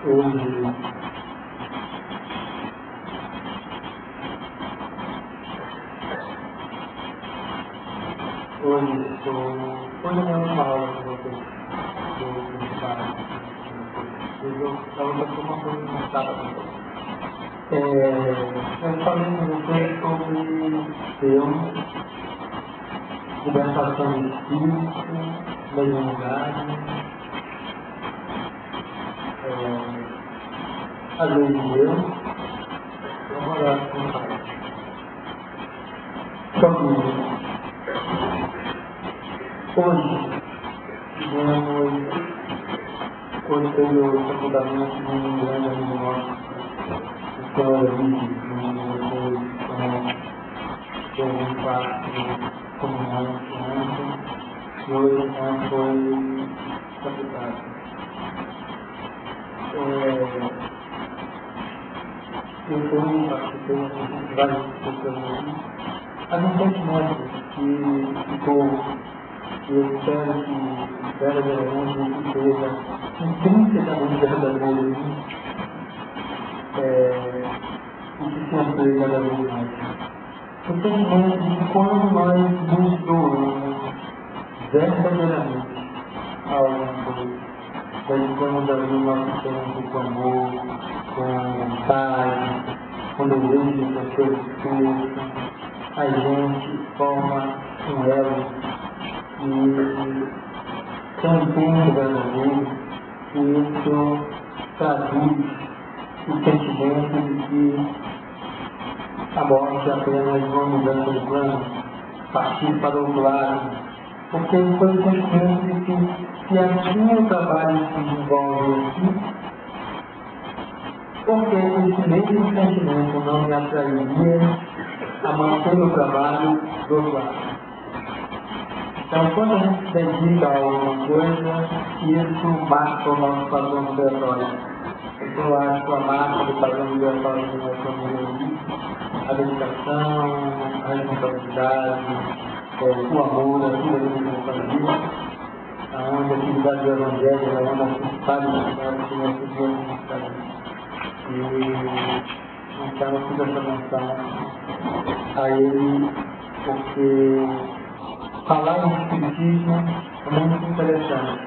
Hoje é a minha última aula com vocês do principal. Eu estava fazendo uma coisa no sábado. Eu falei com vocês sobre Deus, libertação do espírito, mediunidade, a lei de Deus. Vamos olhar com o Pai. Família. Hoje, tivemos o fundamento de um grande amigo nosso, o senhor Luiz, que teve um quarto de comunhão ontem, e hoje foi captado. Eu participei de várias pessoas aqui. Há um sentimento que ficou. Eu espero que verdadeiramente seja intrinsecamente verdadeiro e que se amplie cada vez mais. O sentimento de que quando nós nos doamos verdadeiramente a alguma coisa, dedicamos ali o nosso tempo com amor, com vontade, com desejo que as coisas cresçam, a gente forma um elo e tem um tempo verdadeiro e isso traduz o sentimento de que a morte é apenas uma mudança de plano, partir para o outro lado, porque foi o sentimento de que se assim o trabalho se desenvolve aqui, porque esse mesmo sentimento não me atrairia a manter o trabalho do outro lado. Então, quando a gente se dedica a alguma coisa, isso marca o nosso padrão migratório. Então, eu acho que a marca do padrão migratório do nosso família é a dedicação, a responsabilidade, o amor, a vida que a gente fazia, onde a atividade do Evangelho é uma das principais atividades que nós fizemos fazer. E então eu fiz essa menção a ele, porque falar em espiritismo é muito interessante,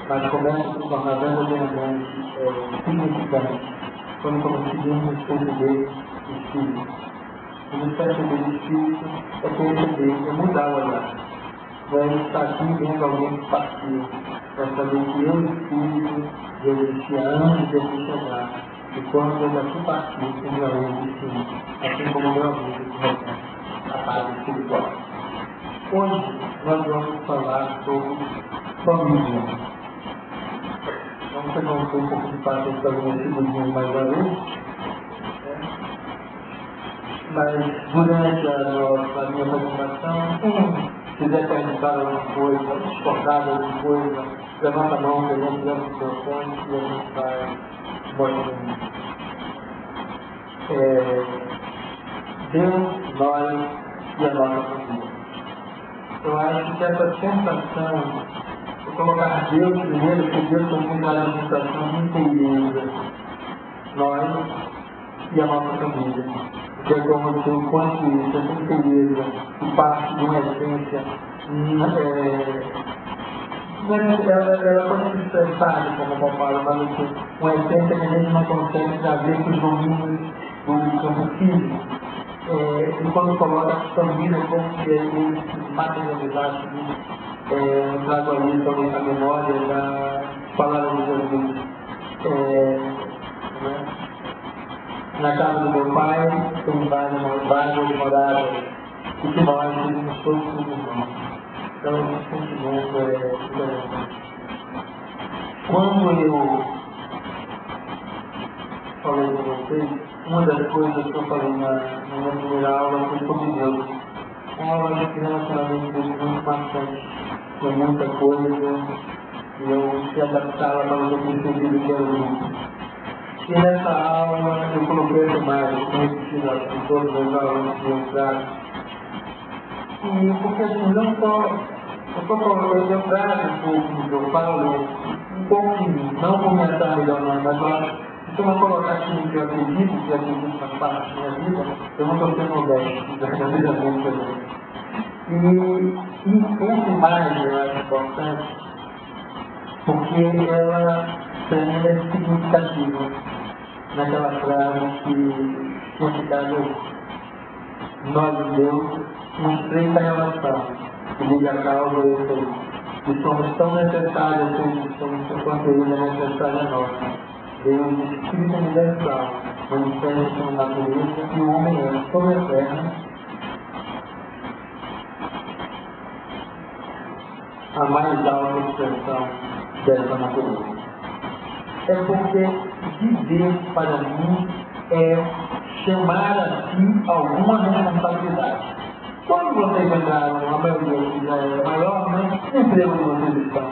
mas começa a se tornar verdadeiramente significante quando conseguimos perceber o espírito. Quando perceber o espírito é perceber, é mudar o olhar. Vai estar aqui vendo alguém que partiu, vai saber que eu, espírito, já existia antes de ele chegar. E quando eu daqui partir, tem meu amigo destino, assim como meu amigo que retorna, a paz espiritual. Hoje nós vamos falar sobre família. Vamos pegar um pouco de paciência para ver esse livrinho mais uma vez. Mas durante a minha apresentação, se quiser perguntar alguma coisa, discordar alguma coisa, levanta a mão, que a gente leva o microfone e a gente vai mostrando. Deus, nós e a nossa família. Eu acho que essa sensação, vou colocar Deus primeiro, porque Deus tem uma sensação inteira, nós e a nossa família. Porque é como se o quanto isso, essa inteireza, que parte de uma essência, ela pode ser expressada como uma fala, mas assim, uma essência que a gente não consegue trazer para os domínios do campo físico. E quando coloca a família como se ele se materializasse, trago ali também a memória da palavra de Jesus. Na casa do meu pai tem várias moradas, e que nós temos todos os irmãos. Então esse sentimento é interessante. Quando eu falei com vocês, uma das coisas que eu falei na minha primeira aula foi sobre Deus. Uma aula de relacionamento de Deus muito marcante, com muita coisa, e eu se adaptava para o que eu percebi que era o mundo. E nessa aula eu coloquei essa imagem, que eu repetido acho que todas as aulas que eu trago. E porque assim, não só Eu trago um pouco do que eu falo, um pouco de mim, não comentar melhor não, mas se eu não colocar aquilo que eu acredito faz parte da minha vida, eu não estou sendo honesto, verdadeiramente honesto. E essa imagem eu acho importante, porque ela também é significativa naquela frase que tinha ficado nós e Deus, uma estreita relação que liga a causa e o efeito. E somos tão necessários quanto ele é necessário a nós. Deus, o Espírito universal, manifesta na natureza e o homem é, sobre a terra, a mais alta expressão dessa natureza. É porque viver para mim é chamar a si alguma responsabilidade. Quando vocês entraram, a maioria que já é maior, né? Que emprego que vocês estão?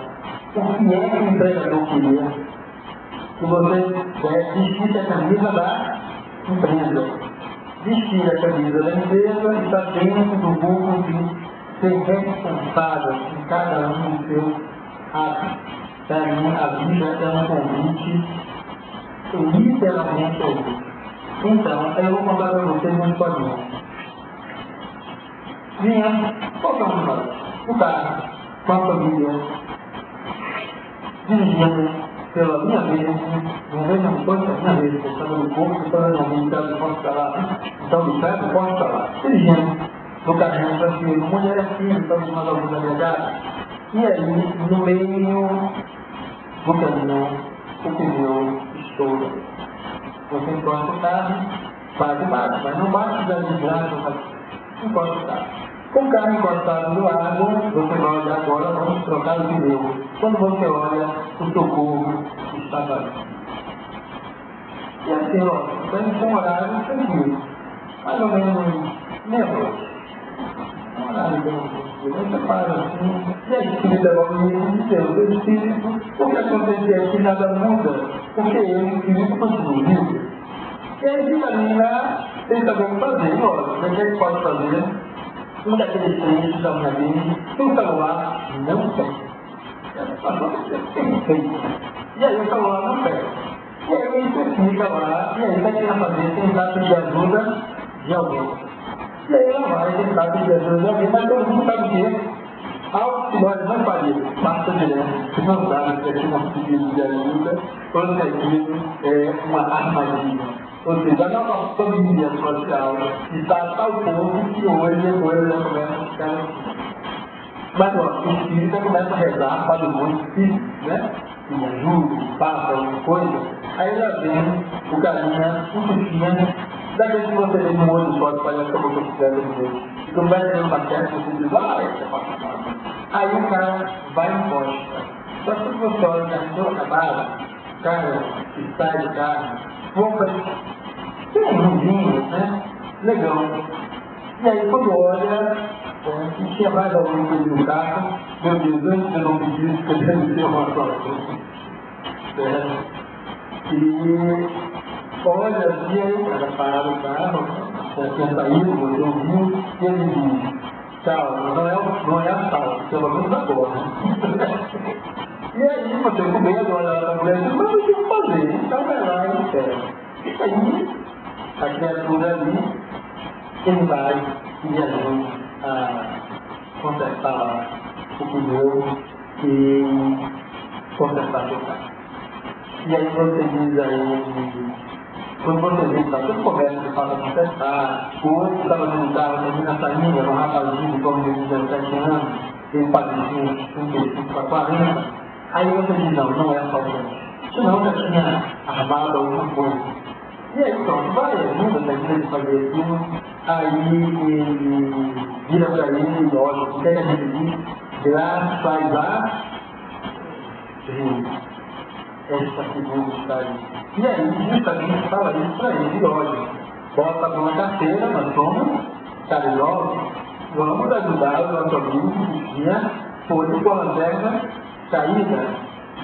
O que é que o empregador queria? Que vocês vestissem a camisa da empresa. Vestir a camisa da empresa e estar dentro do grupo de ser responsável em cada um dos seus atos. Para mim, a vida é um convite, literalmente convite. Então, eu vou contar para vocês uma historinha. Vinha, qualquer um de nós, no carro, com a família, dirigindo pela minha vez não foi a minha vez, eu estava no corpo, eu estava na minha casa, posso falar, então do certo, posso falar. Dirigindo no carrinho tranquilo, mulher assim, estamos mais alguns agregados, e aí, no meio do caminhão, o pneu estoura. Você encosta o carro, bate, mas não bate da desgraça, mas encosta o carro. Com o carro encostado no água, você vai olhar agora, vamos trocar o pneu. Quando você olha, o seu corpo está vazio. E assim, ó, estamos com um horário tranquilo, mais ou menos meia-noite. Um horário bem tranquilo. Aí você para assim, e aí se me leva ao menino de Deus, o Espírito, o que acontecer aqui nada muda, porque ele, o Espírito, continua livre. E aí fica ali lá, sem saber o que fazer. Olha, o que ele pode fazer? Um daqueles trechos da minha vida, o celular não tem. E aí o celular não tem. E aí você fica lá, e aí vai querer fazer, tentar pedir ajuda de alguém. E aí ela vai tentar pedir ajuda de alguém, mas todo mundo sabe o quê? Algo que nós não faríamos, passa direto, não sabe que aqui não pedido de ajuda, quando aquilo é uma armadilha. Ou seja, a nossa família social está a tal ponto que hoje já começa a ficar assim. Mas o espírita começa a rezar para o mundo que, né? Que me ajude, que faça alguma coisa. Aí já vem o carinha, um puxinha, daquele que você vê no olho só, que parece que a boca fizeram de Deus. E quando vai ter uma festa, você diz, esse é fácil. Aí o cara vai em posta. Só que você olha que a sua acabada, o cara que sai do carro, compra, tem um vinho, né? Legal. E aí quando olha, e tinha mais alguém que no carro, meu Deus, antes eu não pedi isso, porque deve ser uma coisa. E olha assim, aí o cara para o carro, tinha saído, você ouviu, e ele diz, tchau, não é assalto, pelo menos agora. E aí você com medo, olha para a mulher e diz, mas o que eu vou fazer? Então vai lá e espera. E aí, a criatura ali, ele vai e ajuda a consertar o pneu e consertar o carro. E aí você diz a ele, quando você vê que está tudo coberto de falta de consertar, o outro estava no carro, termina saindo, era um rapazinho de torno de 17 anos, ele parecia uns 35 para 40, aí você diz, não é só isso. Senão já tinha armado alguma coisa. E aí pronto, vai, ajuda, termina de fazer aquilo, aí ele vira para ele, lógico, o que a gente diz? Graças a Deus. Esta figura está aí. E aí, justamente, fala isso para ele, lógico. Bota a mão na carteira, nós somos caridosos, vamos ajudar o nosso amigo que tinha foi com a lanterna caída.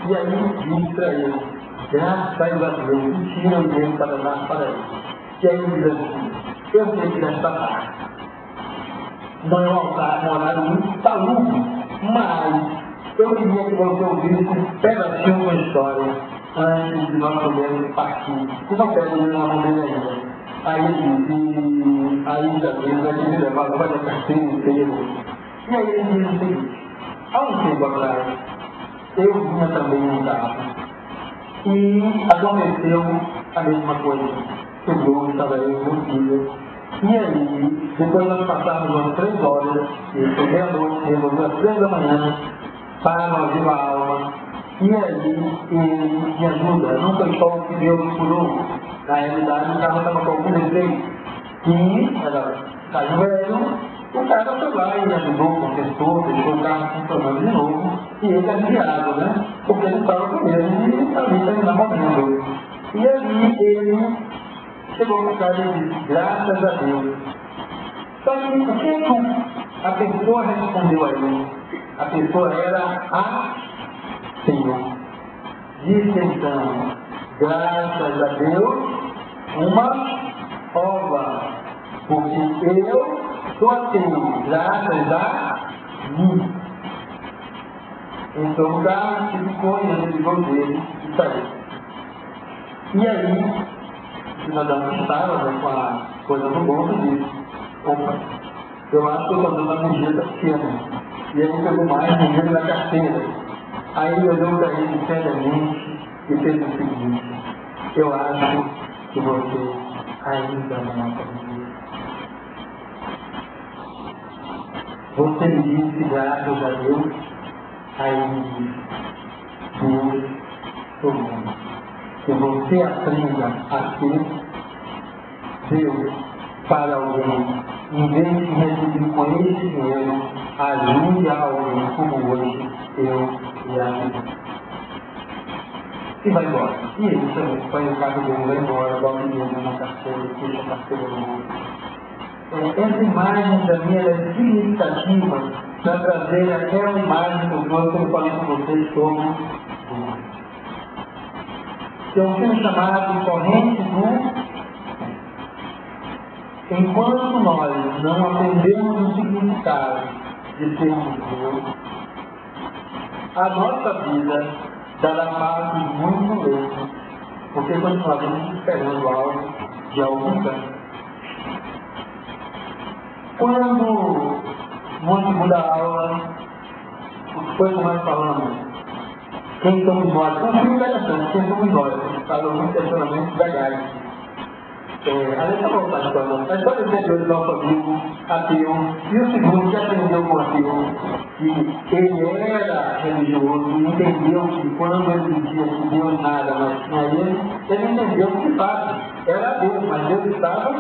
E aí, diz para ele, graças a Deus, e tira o dedo para dar para ele. E aí ele diz assim, eu sei que nesta parte não é um horário muito salubre Mas eu queria que você ouvisse um pedacinho da história antes de nós podermos partir. Eu não quero ir na mão dele ainda. Aí ele disse, aí já veio, vai me levar para a carteira inteira. E aí ele diz o seguinte, há um tempo atrás, eu vinha também em um carro. E aconteceu a mesma coisa. Chegou, estava eu e meu filho. E aí, depois nós passamos umas 3 horas, e foi meia-noite, resolveu às 3 da manhã, para nós ir à alma. E aí, ele me ajuda, não foi só o que Deus curou. Na realidade, o carro estava com algum defeito. E era caiu velho. O cara foi lá e ajudou, contestou, deixou o carro funcionando de novo, e ele aliviado, né? Porque ele estava com medo de ali terminar morrendo. E aí ele chegou no cara e disse, graças a Deus. Só que o que a pessoa respondeu a ele? A pessoa era a Senhor. Disse então, graças a Deus, uma ova, porque eu só tenho graças a mim. Então o cara ficou olhando de dele e saiu. E aí, o cidadão que estava com a coisa no bolso disse, opa, eu acho que eu estou dando uma medida pequena. E aí pegou mais dinheiro na carteira. Aí ele olhou para ele seriamente e fez o seguinte, eu acho que você ainda não aprendeu. Você me disse graças a Deus, aí ele disse, Deus, sou bom. Que você aprenda a ser Deus para alguém, em vez de receber com esse dinheiro, ajude a alguém como hoje eu e a e vai embora. E ele também põe o carro dele, vai embora, bota o dinheiro na carteira, deixa a carteira no bolso. Essa imagem para mim é significativa para trazer aquela imagem que eu falei com vocês sobre que é um filme chamado Corrente do... Enquanto nós não aprendemos o significado de sermos Deus, a nossa vida dará passos muito lentos, porque continuaremos esperando algo de algum canto. Quando, numa segunda aula, o que foi que nós falamos? Quem somos nós? Um filme interessante, quem somos nós? Falou muito questionamento legais. Além de voltar a história anterior do nosso amigo ateu, e o segundo que aprendeu com o ateu, que ele era religioso e entendeu que quando ele dizia que Deus nada mais tinha ele entendeu que de fato era Deus, mas Deus estava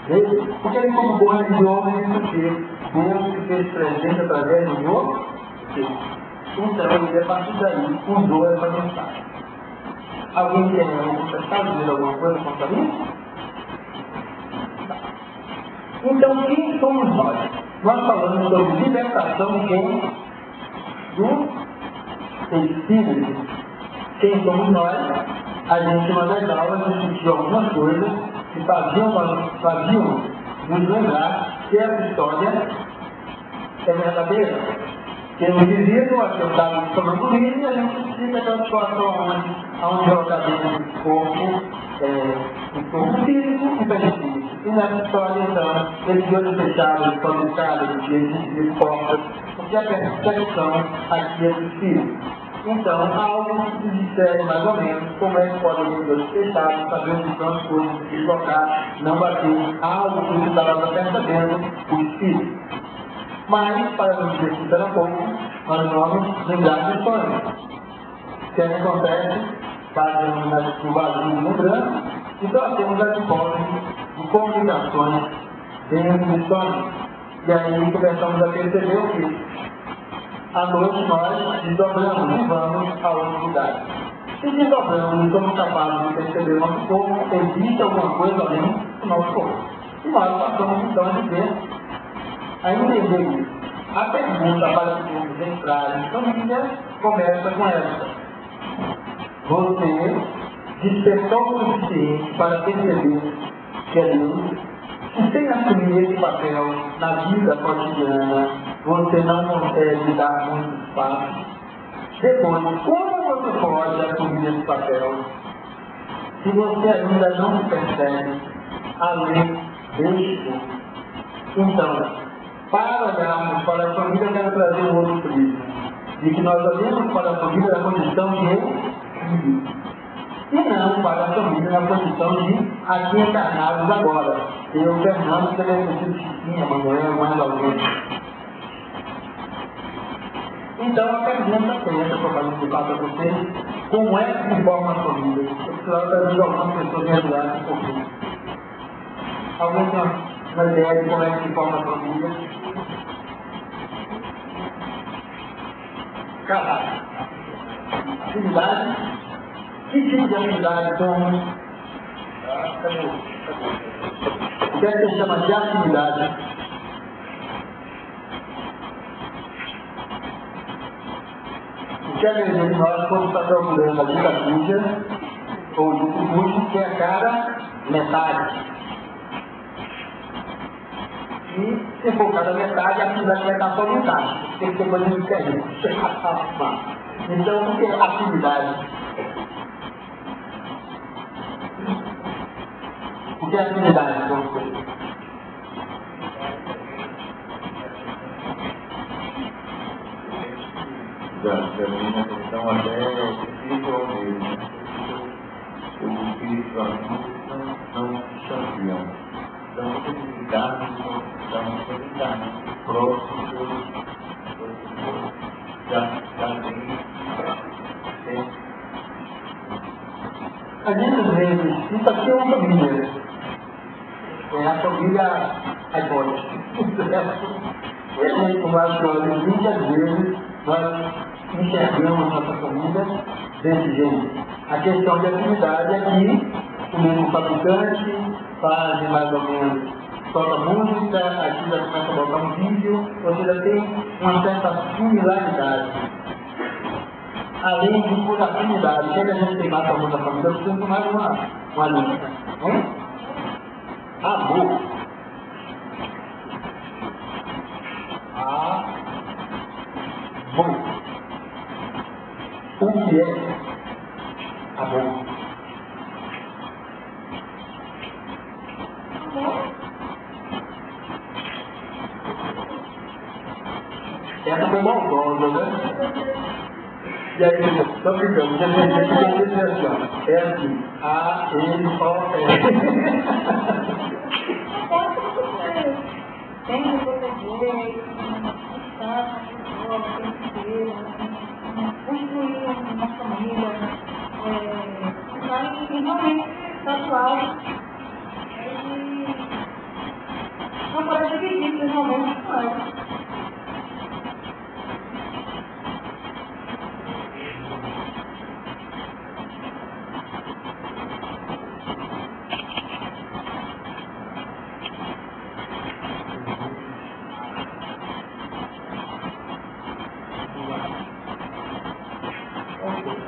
nele. Porque ele, como bom religioso, ele dizia Deus se fez presente através do meu Deus. Então, ele, a partir daí, usou essa mensagem. Alguém quer dizer alguma coisa contra isso? Então, quem somos nós? Nós falamos sobre libertação do Espírito. Quem somos nós? A gente, uma das aulas, discutiu algumas coisas que faziam nos lembrar que essa história é verdadeira. Que no indivíduo, a que eu estava tomando livro, e a gente fica aquela situação onde joga dentro do corpo físico e perispírito. E nessa história, então, eles de olhos fechados, eles estão fechados, de portas, porque a percepção aqui é do espírito. Então, algo que disser mais ou menos como é que pode ter olhos fechados, sabendo que são as coisas, se deslocar, não bater, algo que estava percebendo o espírito. Mas, para não dizer que será pouco, nós vamos lembrar de sonhos. O que acontece, baseando no vazio de lembrança, então nós temos as hipóteses de comunicações dentro de sonhos. E aí começamos a perceber o que? À noite nós desdobramos e vamos a outro lugar. Se desdobramos e somos capazes de perceber o nosso corpo, existe alguma coisa além do nosso corpo. E nós passamos então a dizer, a entender isso. A pergunta para que vamos entrar em família começa com essa. Você despertou o suficiente para perceber que é Deus, e sem assumir esse papel na vida cotidiana, você não consegue dar muito espaço. Depois, como você pode assumir esse papel se você ainda não se percebe além deste? Então, para olharmos para a família, eu quero trazer um outro prisma, de que nós olhamos para a família na condição de equilíbrio, e não para a família na condição de aqui encarnados agora. Eu, Fernando, Celestino, Chiquinha, Manuel, mais alguém. Então, a pergunta é essa que eu faço de fato a vocês: como é que se forma a família? Eu precisava trazer algumas pessoas me ajudarem um pouquinho. Alguém tem uma ideia de como é que se forma a família? Casar. Afinidade. Que tipo de afinidade somos? O que é que se chama de afinidade? O que é mesmo que nós quando está procurando a vida suja, ou do cujo, que é a cara metade. E se for cada metade, a afinidade vai estar só metade. Tem que ter coisa diferente. Então, o que é afinidade? O que é afinidade para você? Da minha questão até espiritual mesmo. O espiritualismo não chanceiam. Então, você tem que dar próximo já tem. Às vezes, isso aqui é uma família. É a família aigótica. E a gente, como acho que muitas vezes, nós enxergamos nossa família desse jeito. A questão de afinidade é que o mesmo fabricante faz mais ou menos, toca música, aqui já começa a botar um vídeo, ou seja, tem uma certa similaridade. Além de por afinidade, o que a gente tem mais para a família, eu preciso mais uma lista. Amor. Amor. O que é amor? Essa foi maldosa, né? E aí, estou brincando, já tem gente que diz assim, ó, é assim, A, N, O, S. Tem que proteger, estar com a pessoa, construir uma família, mas realmente pessoal, não pode dividir, principalmente com ela.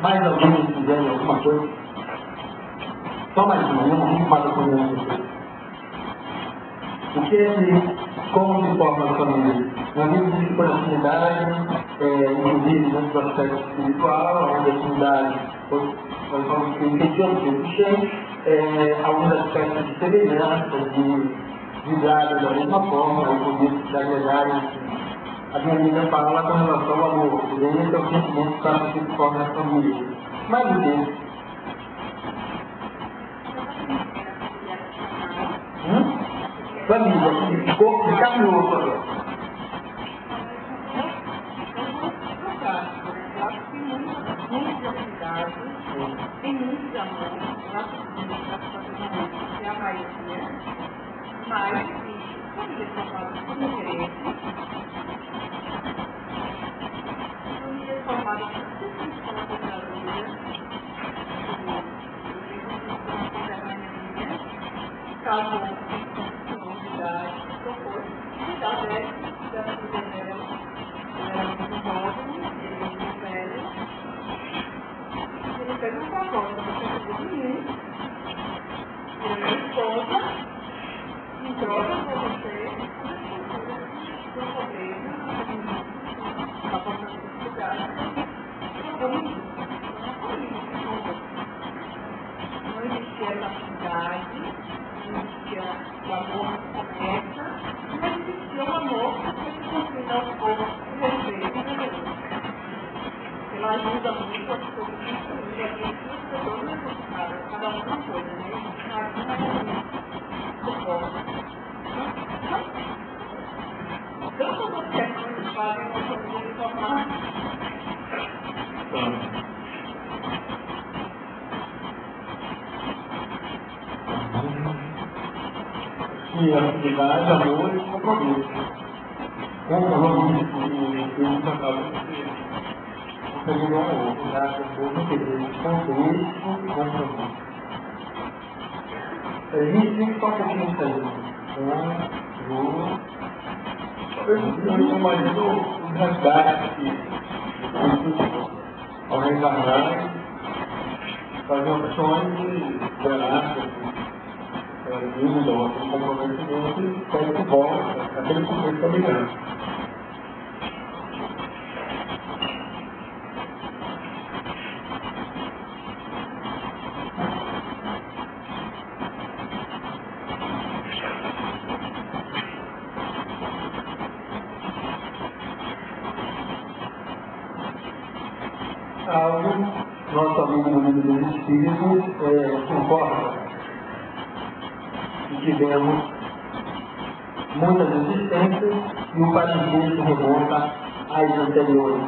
Mais alguém quiser alguma coisa? Só mais uma, eu não fico mais acompanhando você. O que é que, como se forma a família? Nós vimos isso por afinidade, inclusive dentro do aspecto espiritual, onde a afinidade, nós vamos ter alguns aspectos de semelhança, de vibrarem da mesma forma, ou poder se agregarem. A minha amiga fala com relação ao amor, e daí esse é o sentimento que está se forma na família. Mas o quê? Família, corpo de carne e osso agora. Eu acho que muitas atividades, tem muitos amores, eu acho que é a maioria, mas famílias formadas por interesse, famílias formadas por circunstâncias da vida, caso de idade, propôs, cuidar dela, da vida dela, era muito jovem, ele é muito velho, ele fez uma proposta para ser de mim, ele é minha esposa, em troca de você, do problema, passando dificuldade. Não existia essa afinidade, não existia o amor correto, não existia o amor que foi construído aos poucos com respeito e reverência. Ela ajuda muito as pessoas que estão e a gente não se deu necessário, cada uma coisa, né? Cada uma tantas objeções fazem uma família formar. E atividade, amor e compromisso. Compromisso, e isso acaba de ser um outro, já que eu vou entender contexto e compromisso. A gente tem que falar um pouquinho disso aí. Eu imagino o resgate ao reencarnar e fazer opções de graça, dúvida ou aquele comprometimento e pede de volta aquele contexto familiar. Algo, nosso amigo do livro dos Espíritos concorda que tivemos muitas existências e o parentesco remonta às anteriores.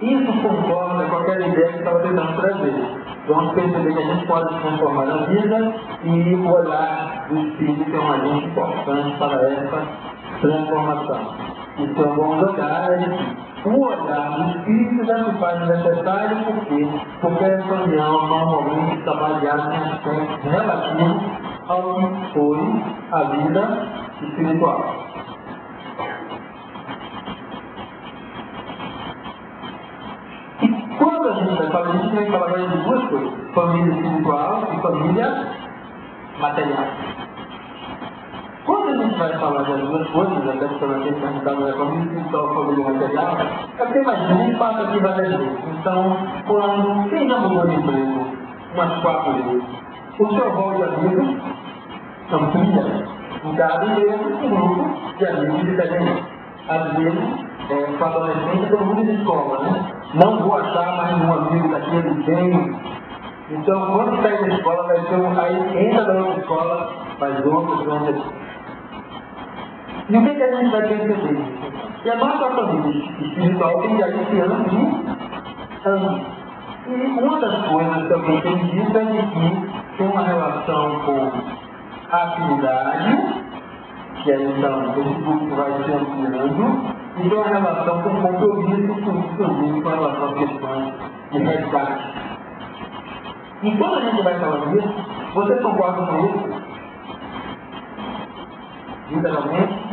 Isso concorda com aquela ideia que estava tentando trazer. Vamos perceber que a gente pode se transformar na vida e o olhar do Espírito é um agente importante para essa transformação. Então vamos olhar o olhar do Espírito já se faz necessário porque essa união normalmente está baseada em aspectos relativos ao que foi a vida espiritual. E quando a gente vai falar, a gente vai falar de duas coisas: família espiritual e família material. Quando a gente vai falar das duas coisas, até que eu tenho perguntado da família espiritual e família material, é porque imagina, a gente passa aqui várias vezes. Então, quando quem já mudou de emprego umas 4 vezes, o seu rol de amigos são 30, em cada empresa, um grupo de amigos diferentes. Às vezes, com a adolescência, todo mundo de escola, né? Não vou achar mais um amigo daquele bem. Então, quando sair da escola, vai ter aí entra da outra escola, faz outros. E o que a gente vai perceber? Que a nossa família espiritual tem já esse ano de anos. E uma das coisas também que tem dito é que tem uma relação com afinidade, que aí então esse grupo vai se ampliando, e tem uma relação com compromisso, inclusive com relação a questões de resgate. E quando a gente vai falando disso, vocês concordam com isso? Literalmente?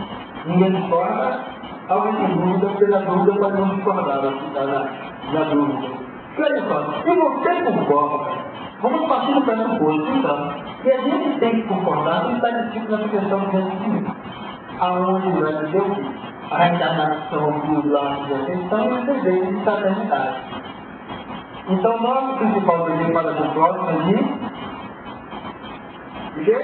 Ninguém discorda, alguém tem dúvida, porque na dúvida pode não discordar, na dúvida. E olha só, se você concorda, vamos partir do pressuposto, então, e a gente tem que concordar que está discutindo nessa questão do renascimento, aonde vai dizer o quê? A reencarnação dos laços de atenção e os desejos de fraternidade. Então, nosso principal desejo para o próximo é de quê?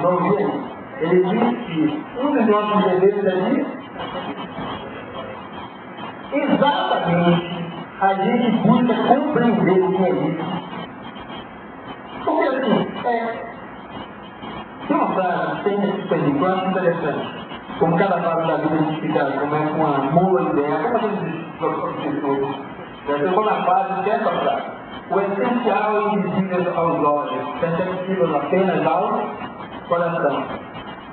Não vi aí. Ele diz que um dos nossos desejos é de exatamente a gente busca compreender o que é isso. Porque assim, tem uma frase, tem esse período, eu acho interessante. Como cada fase da vida a gente fica com uma boa ideia, como a gente professores. Eu vou na fase dessa frase. O essencial é invisível aos olhos, perceptível apenas ao coração.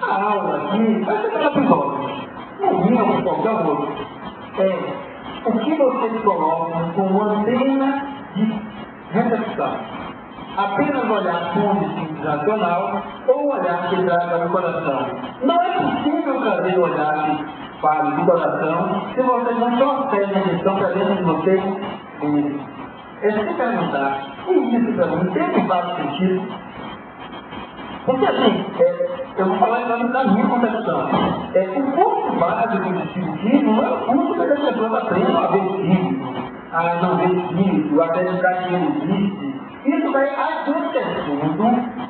A aula aqui vai ser para os olhos, não vinha com qualquer outro. O que vocês colocam como antena de recepção? Apenas olhar com um instinto racional ou olhar que traga do coração. Não é possível trazer o olhar que fale do coração se vocês não trouxerem a questão para dentro de vocês. É se perguntar, e isso para mim sempre faz sentido? Porque assim, eu vou falar então da minha concepção. O curso básico do espiritismo não é o curso que as pessoas aprendem a ver espírito, a não ver espírito, a acreditar que ele existe. Isso vai acontecendo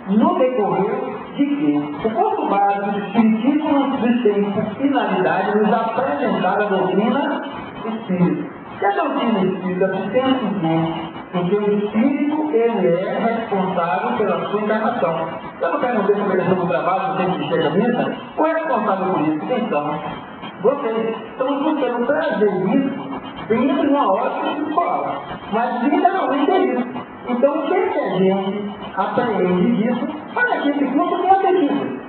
no decorrer de que o curso básico do espiritismo nos tem por finalidade nos apresentar a doutrina espírita. E a doutrina espírita tem o seguinte, porque o espírito ele é responsável pela sua encarnação. Eu não quero ver como ele é o trabalho, não tem que vestir a camisa, o responsável por isso, quem são? Vocês. Estamos buscando trazer isso dentro de uma ótica espiritual. Mas literalmente é isso. Então, o que a gente aprende disso para que esse curso tenha sentido?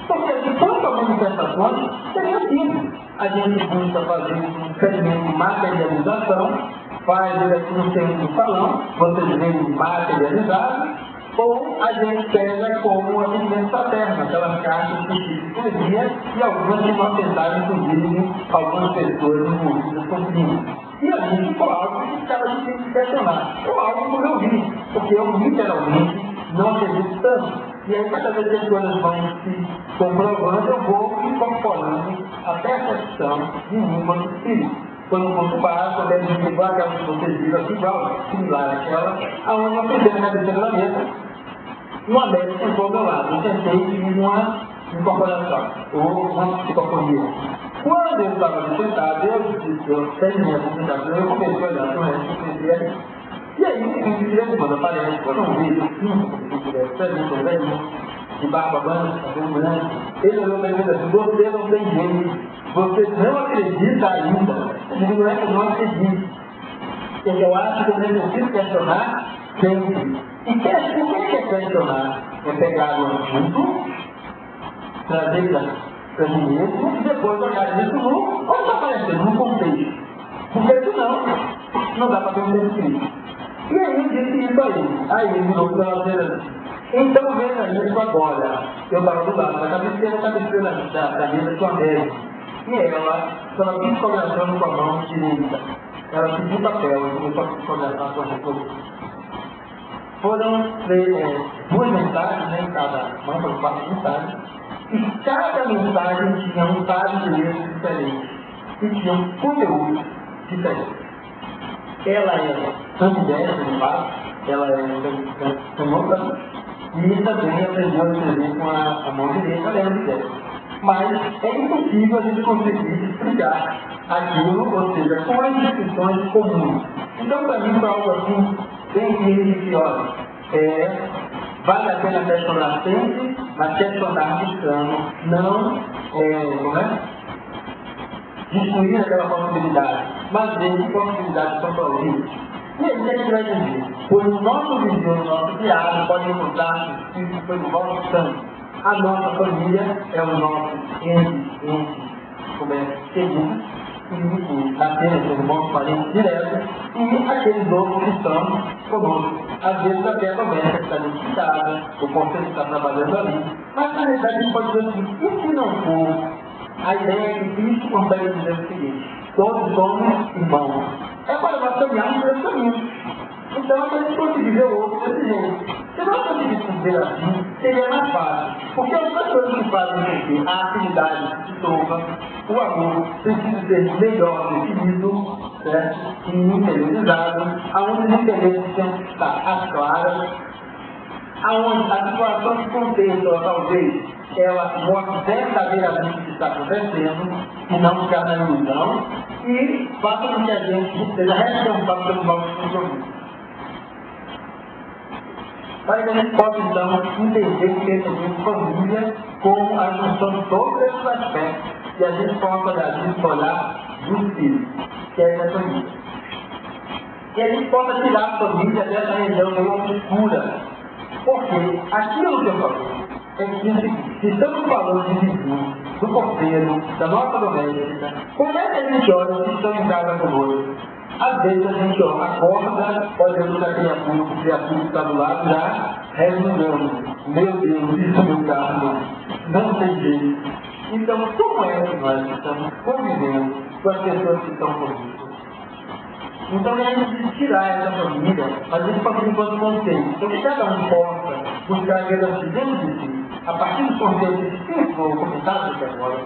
Porque se fosse para manifestações, seria simples. A gente busca fazer um experimento de materialização, faz ele aqui no centro do salão, vocês veem materializado, ou a gente pega como atendimento fraterno, aquelas caixas de poesia e algumas que nós tentaram, inclusive, algumas pessoas envolvidas com crimes. E a gente ficou algo que ficava difícil de questionar. Ou algo que eu vi, porque eu literalmente não acredito tanto. E aí, cada vez que as coisas vão se comprovando, eu vou incorporando a percepção de mim quanto espírito. Quando eu curso básico, eu deve ser igual aquela que vocês viram aqui, igual, similar àquela, aonde eu sentei na cabeceira da mesa, e uma médica sentou ao meu lado. Eu sentei e fiz uma incorporação, ou uma psicofonia. Quando eu estava sentado, eu terminei a apresentação, eu comecei a olhar para o resto, comecei a rir. E aí, o que quando aparece, eu não vejo assim, presente, velho, de barba branca, cabelo branco, ele olhou para mim e disse assim, você não tem jeito, você não acredita ainda. Eu digo, não é que eu não acredito. Porque eu acho que eu necessito questionar sempre. E o que é questionar? É pegar o assunto, trazer para mim mesmo, e depois olhar isso onde está aparecendo, no contexto. Porque senão, não dá para ter um senso. E aí eu disse isso aí. Aí ele virou para nós assim. Então veja isso agora. Eu estava do lado da cabeceira da mesa com a médica. E ela estava psicografando com a mão direita. Ela pediu papel e começou a psicografar com a república. Foram duas mensagens, né, em cada mão, foram 4 mensagens. E cada mensagem tinha um estado de letra diferente. E tinha um conteúdo diferente. Ela é ambidestra, de fato, ela é canhota, e também aprendeu a escrever com a mão direita, ela é ambidestra. Mas é impossível a gente conseguir explicar aquilo, ou seja, com as descrições comuns. Então, para mim, foi algo assim, bem que, olha, vale a pena questionar sempre, mas questionar buscando, não, destruir aquela possibilidade, mas ver que possibilidades são plausíveis. E aí, o que a gente vai dizer? Pois o nosso vizinho, o nosso criado, pode mudar se isso foi do vosso sangue. A nossa família é o nosso ente querido, e apenas os irmãos parentes diretos, e aqueles outros que estão conosco. Às vezes até a doméstica que está necessitada, o conselho que está trabalhando ali. Mas na realidade a gente pode dizer assim, e se não for? A ideia é que Cristo consegue dizer o seguinte, todos somos irmãos. É para nós caminharmos por esse caminho. Então a gente conseguir ver o outro desse jeito. Se nós conseguíssemos ver assim, seria mais fácil. Porque as pessoas que fazem aqui, a afinidade se dissolva, o amor precisa ser melhor definido, certo? E interiorizado, aonde os interesses têm que estar às claras, aonde a situação de contexto, talvez, ela mostre verdadeiramente o que está acontecendo, e não ficar na ilusão, e faça com que a gente seja responsável pelos nossos compromissos. Para que a gente possa, então, entender que entendemos família como a junção de todos esses aspectos, e a gente possa olhar dos filhos, que é essa família. E a gente possa tirar a família dessa região meio obscura, porque aquilo que eu falei, é que se estamos falando de vizinho, do porteiro, da nossa doméstica, como é que a gente olha que estão em casa conosco? Às vezes a gente acorda, olhando para a criatura que está do lado, já resmungando. Meu Deus, isso é meu carro, não tem jeito. Então, como é que nós estamos convivendo com as pessoas que estão conosco? Então, a gente tirar essa família, a gente passa enquanto conceito. Então, que cada um possa buscar a vida dentro de si. a partir do conceito que vou comentar aqui agora,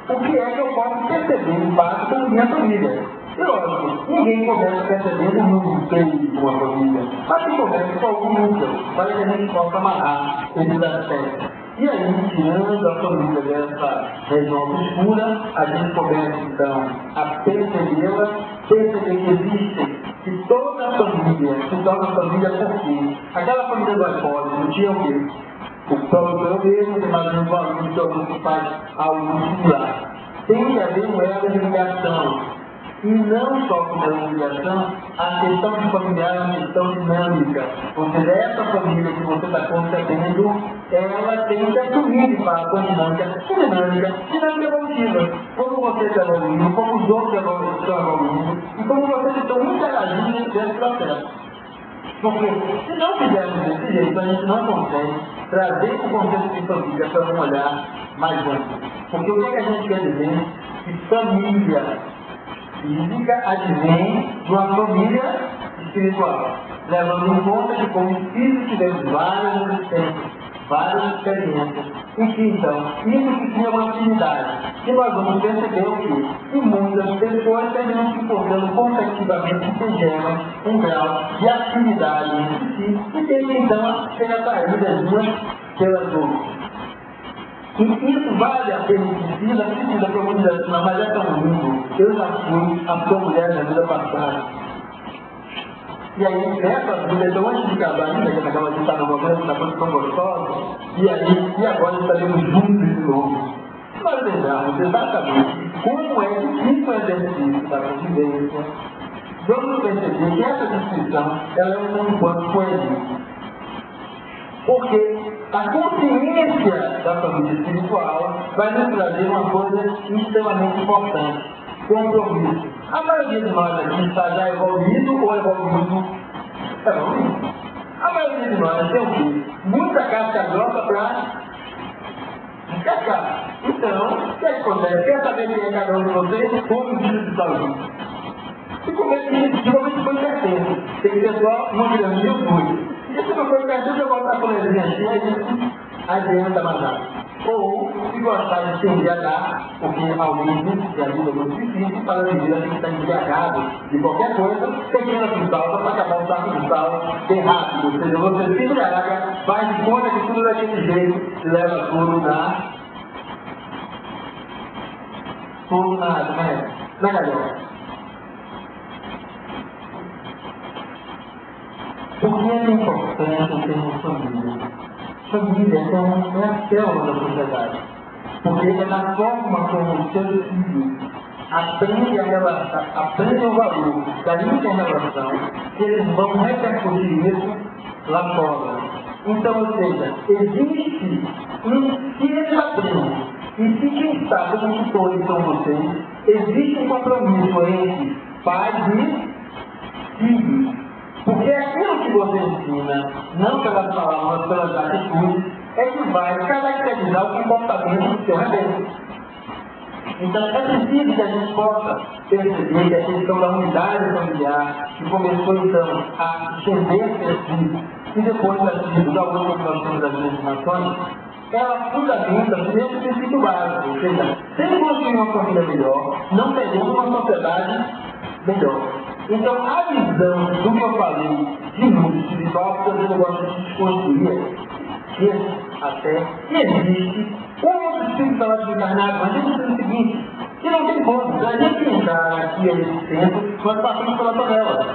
o que é que eu posso perceber o impacto da minha família. E lógico, ninguém começa percebendo o mundo inteiro de uma família, mas se começa com algum núcleo, para que a gente possa amarrar esses aspectos. E aí, tirando a família dessa região obscura, a gente começa então a percebê-la, perceber que existem, que toda a família se torna família porque aquela família do alcoólico tinha o quê? O próprio eu mesmo, imagino um aluno que alguém faz algo similar. Tem que haver um elo de ligação. E não só com ela de ligação, a questão de familiar é uma questão dinâmica. Ou seja, essa família que você está concebendo, ela tem que assumir de fato a dinâmica evolutiva. Como você está evoluindo, como os outros estão evoluindo, e como vocês estão interagindo nesse processo. Porque se não fizermos desse jeito, a gente não consegue trazer o conceito de família para um olhar mais amplo. Porque o que a gente quer dizer? Que família física advém de uma família espiritual, levando em conta que como espíritos tivemos várias existências, várias experiências, e que então, isso que cria uma afinidade, e nós vamos perceber o quê? Que muitas pessoas terminam se encontrando consecutivamente que geram um grau de afinidade entre si, e tem então a ser atraídas umas pelas outras. E isso vale a pena precisa que eu vou dizer assim, mas é tão lindo, eu já fui a sua mulher na vida passada. E aí, nessa vida, então antes de casar ainda, que acaba de estar no momento, na posição gostosa, e agora estaremos juntos de novo. Nós lembramos exatamente como é que o exercício da convivência, vamos perceber que essa descrição, ela é um quanto poesia. Porque a consciência da família espiritual vai nos trazer uma coisa extremamente importante: compromisso. A maioria de nós aqui está já evoluído ou evoluído? Evoluído. A maioria de nós tem o quê? Muita casca grossa para descascar. Então, o que acontece? Quer saber quem é cada um de vocês? Como o vídeo de saúde. E como é que foi certeza? Tem pessoal, muito grande, eu fui. E se não for perdido, eu botar a colezinha cheia, adianta mais nada. Ou, se gostar de se embriagar, porque alguém disse que a vida é muito difícil, para a vida tem que estar embriagado de qualquer coisa, pequena cristal, para acabar o saco de sal bem rápido. Ou seja, você se embriaga, faz de conta que tudo daquele jeito, e leva tudo na galera. Por que é importante termos família? Família é a célula da sociedade. Porque é na forma como os seus filhos aprendem a relação, aprendem o valor da inter-relação, que eles vão repercutir isso lá fora. Então, ou seja, existe se eles aprendem, e se quem está como tutores são vocês, existe um compromisso entre pais e filhos. Porque aquilo que você ensina, não pelas palavras, mas pelas atitudes, é que vai caracterizar o comportamento do seu rebelde. Então, é preciso que a gente possa perceber que a questão da unidade familiar, que começou então a estender-se e depois das tribos, algumas populações das nações, ela fundamenta nesse princípio básico, ou seja, sem construir uma família melhor, não teremos uma sociedade melhor. Então, a visão do que eu falei de mundo espiritual, que eu gosto de desconstruir, até que existe outro espiritualidade encarnado, mas ele diz o seguinte, que não tem como, se a gente entrar aqui nesse centro, nós passamos pela tonela.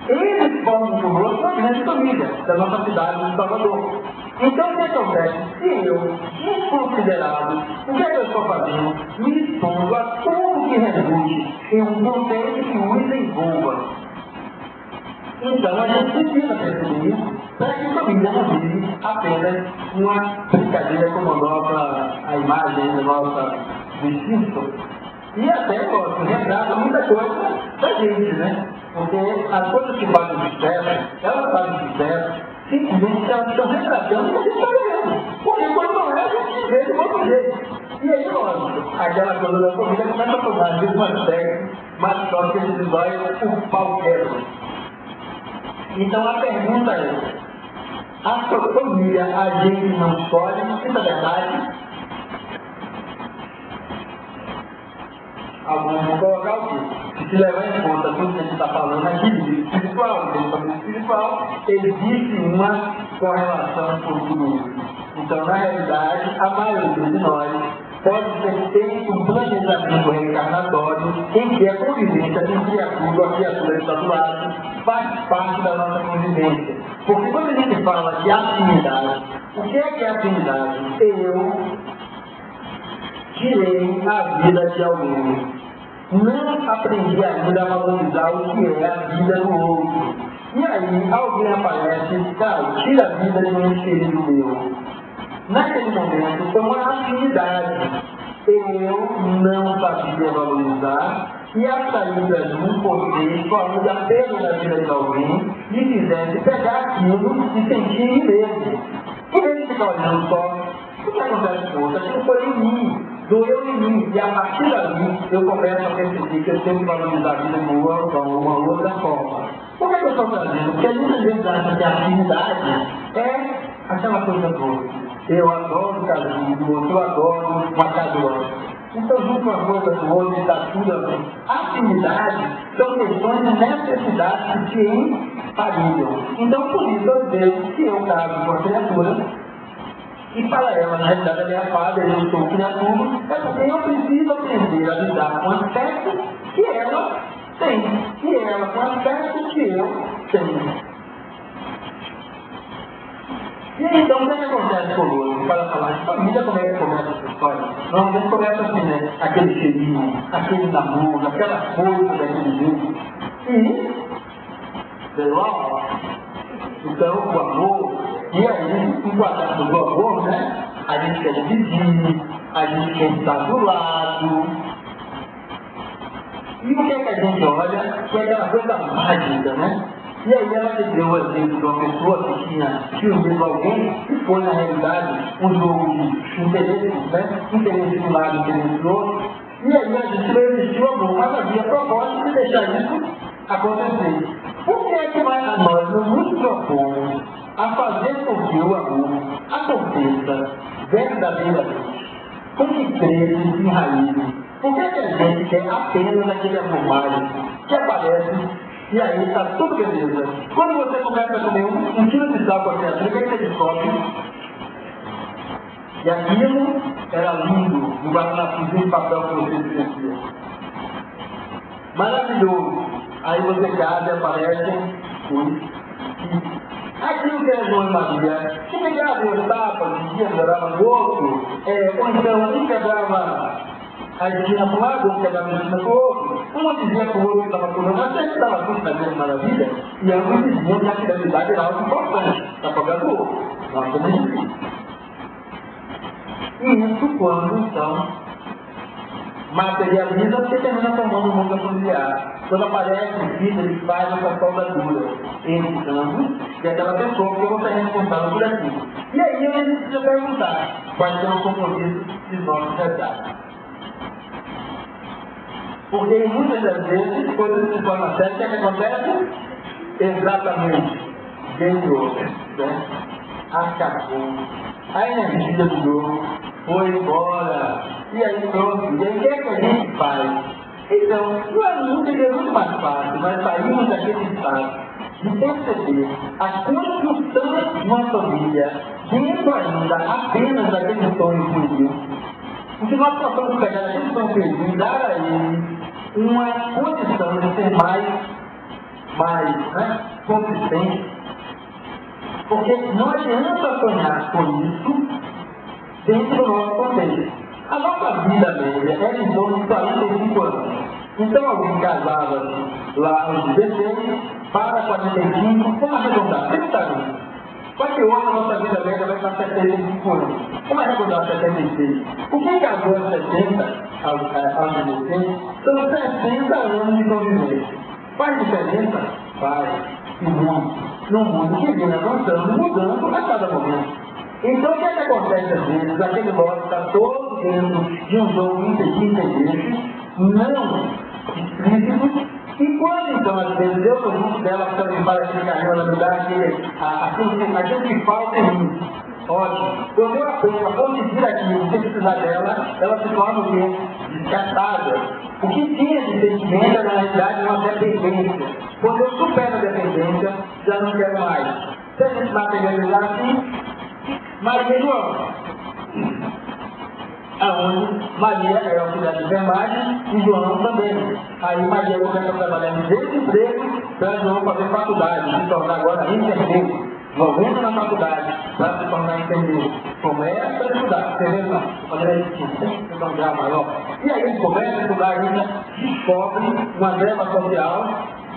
Eles formam conosco uma grande família da nossa cidade de Salvador. Então, o que acontece? Se eu, desconsiderado, o que é que eu estou fazendo? Me expondo a tudo que resulte em um contexto que o desenvolva. Então, a gente precisa perceber isso para que a família não vive apenas uma brincadeira como a imagem da nossa vestido. E até, lógico, retrata muita coisa da gente, né? Porque as coisas que fazem sucesso, elas fazem sucesso, simplesmente elas estão retratando o que a gente está vivendo. Porque quando não é, a gente vê de outro jeito. E aí, lógico, aquela coisa da família começa a tomar às vezes mais técnicas, mais só que a gente vai o pau quebra. Então a pergunta é, A sua família, a gente não escolhe, isso é verdade. Alguns vão colocar o quê? Se levar em conta tudo que a gente está falando aqui, de vida espiritual, de família espiritual, existe uma correlação com tudo isso. Então, na realidade, a maioria de nós pode ter feito um planejamento reencarnatório em que a convivência de criatura, a criatura que está do lado, faz parte da nossa convivência. Porque quando a gente fala de afinidade, o que é afinidade? Eu tirei a vida de alguém. Não aprendi ainda a valorizar o que é a vida do outro. E aí, alguém aparece e diz, tira a vida de um ente querido meu. Naquele momento, foi uma afinidade. Eu não sabia valorizar e a saída de um contexto onde a perda da vida de alguém me fizesse pegar aquilo e sentir em mim mesmo. Em vez de ficar olhando só, o que acontece com o outro? Aquilo foi em mim, doeu em mim. E a partir dali, eu começo a perceber que eu tenho que valorizar a vida de uma outra forma. Por que eu estou fazendo? Porque muitas vezes acha que a afinidade é aquela coisa doce. Eu adoro o casinho do outro, eu adoro uma casa do outro. Então, junto uma coisa do outro, está tudo assim. Afinidade são questões de necessidade que se emparelham. Então, por isso, eu vejo que eu caso com a criatura, e para ela, na realidade, ela é a padre, eu sou criatura, é porque eu preciso aprender a lidar com aspectos que ela tem, e ela com aspectos que eu tenho. E aí, então, o que acontece conosco? Para falar de família, como é que começa essa história? Normalmente começa assim, né? Aquele cheirinho, aquele namoro, aquela coisa daquele jeito. E, sei lá, então, o amor, e aí, enquadrado do amor, né? A gente quer dividir, a gente quer estar do lado. E o que é que a gente olha? Que é aquela coisa mágica, né? E aí ela me deu o exemplo de uma pessoa que tinha filmado alguém que foi, na realidade, um jogo de interesses, né? Interesse de um lado, interesse do outro. E aí a gente não existiu amor, mas havia propósito de deixar isso acontecer. Por que é que nós não nos propomos a fazer com que o amor aconteça verdadeiramente? Com que cresça e se enraize? Por que é que a gente quer apenas aquele amor mágico que aparece? E aí está tudo beleza. Quando você começa a comer um quilo de sal com a criatura, o que você descobre? E aquilo era lindo, no guardanapozinho de papel que você esquecia. Maravilhoso. Aí você casa e aparece aquilo que era João e Maria, que pegava os tapas, dizia, adorava no outro, ou então um quebrava a esquina para um lado, outro quebrava a esquina para o outro, um dizia para o outro que estava por mas você estava tudo na mesma maravilha, e ambos diziam que a fidelidade era algo importante, para pagar do outro. Nós também dizíamos. E isso quando, então, materializa, porque termina formando o mundo familiar. Quando aparece o filho, ele faz essa soldadura entre ambos e aquela pessoa que você é responsável por aquilo. E aí a gente precisa perguntar quais são os compromissos de nossos resgates. Porque muitas das vezes, quando se torna sério, o que acontece? Exatamente. Game over, né? Acabou. A energia do jogo foi embora. E aí pronto. E aí o que é que a gente faz? Então, nunca é muito mais fácil, nós saímos daquele estado de perceber a construção de uma família dentro ainda apenas daquele sonho infantil. Porque nós possamos pegar aquele sonho infantil e dar a ele uma condição de ser mais consistente. Porque não adianta sonhar com isso dentro do nosso contexto. A nossa vida média era em torno de 45 anos. Então alguém casava lá aos 16, para 45, vamos arredondar, 30 anos. Só que hoje a nossa vida média vai para 75 anos. Vamos arredondar 76. O que casou aos 70, aos 16, são 60 anos de convivência. Faz diferença? Faz. E muito. No mundo que vem avançando, mudando a cada momento. Então o que é que acontece às vezes? Aquele lote está todo dentro de um jogo de interesses não explícitos E quando então, às vezes, eu estou junto dela para limpar aquele carrinho, ela me dá aquilo que falta em mim. Ótimo. Quando eu aprendo a conseguir aquilo sem precisar dela, ela se torna o quê? Descartável. O que tinha de sentimento é, na realidade, uma dependência. Quando eu supero a dependência, já não quero mais. Se a gente materializar assim, Maria e João. Aonde Maria é auxiliar de enfermagem e João também. Aí Maria começa a trabalhar em desemprego para João fazer faculdade, se tornar agora enfermeiro. João entra na faculdade para se tornar enfermeiro. Começa a estudar, entendeu? Não, quando ele tem um grau maior. E aí ele começa a estudar ainda, descobre uma leva social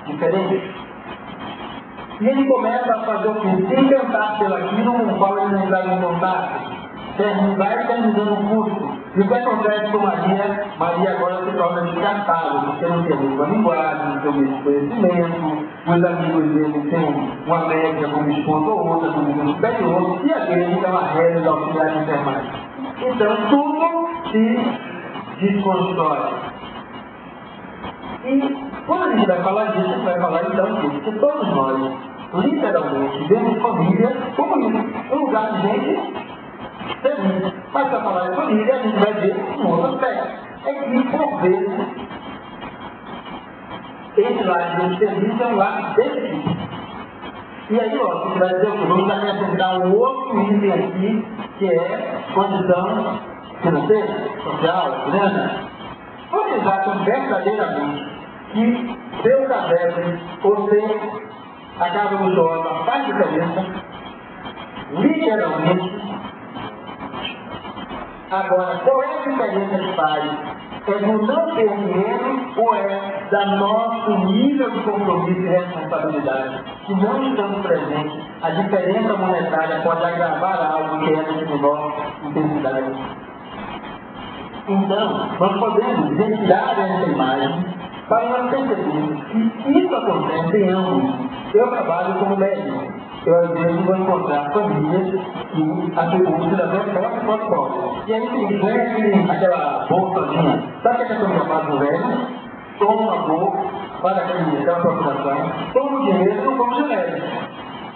diferente. E ele começa a fazer o quê? Se encantar pelaquilo com o qual ele não entrava em contato. Vai terminando o curso. E o que acontece com Maria? Maria agora se torna descartável, porque não tem a mesma linguagem, não tem o mesmo conhecimento, os amigos dele têm uma média como esposa ou outra, como nível superior, e a dele é uma regra da auxiliar de enfermagem. Então tudo se desconstrói. E quando a gente vai falar disso, a gente vai falar então disso, que todos nós, literalmente, vemos família como isso, um lugar de gente feliz. Mas para falar de família, a gente vai ver um outro aspecto. É que, por vezes, esse lar de gente feliz é um lar desse tipo. E aí, ó, a gente vai dizer o que? Vamos acrescentar um outro item aqui, que é condição financeira, social, grana. Vamos acham verdadeiramente que seu caderno ou ser a casa do Jota faz diferença, literalmente. Agora, qual é a diferença que faz? É do não ter dinheiro ou é da nosso nível de compromisso e responsabilidade? Se não estamos presentes, a diferença monetária pode agravar algo que é de menor intensidade. Então, nós podemos retirar essa imagem para nós percebermos que isso acontece em ambos. Eu trabalho como médico. Eu, às vezes, vou encontrar famílias que atribuem cidadão forte. E aí, se ganha aquela bolsazinha, sabe o que a pessoa faz no velho? Toma uma bolsa, faz aquela procuração, toma o dinheiro e não toma o genérico.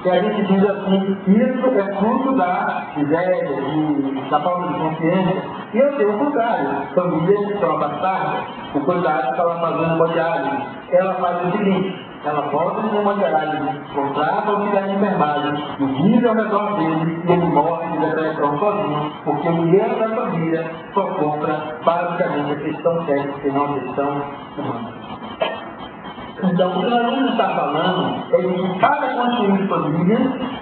E a gente diz assim, isso é fruto da miséria, da falta de consciência. E eu tenho o contrário. Famílias que estão abastadas, o cuidado que ela fazendo uma diálise. Ela faz o seguinte, ela volta de uma diálise, contrata o auxiliar de enfermagem, o vive ao redor dele e ele morre de depressão sozinho, porque o dinheiro da família só compra basicamente a questão técnica e não a questão humana. Então, o que nós vamos estar falando é que para construir família,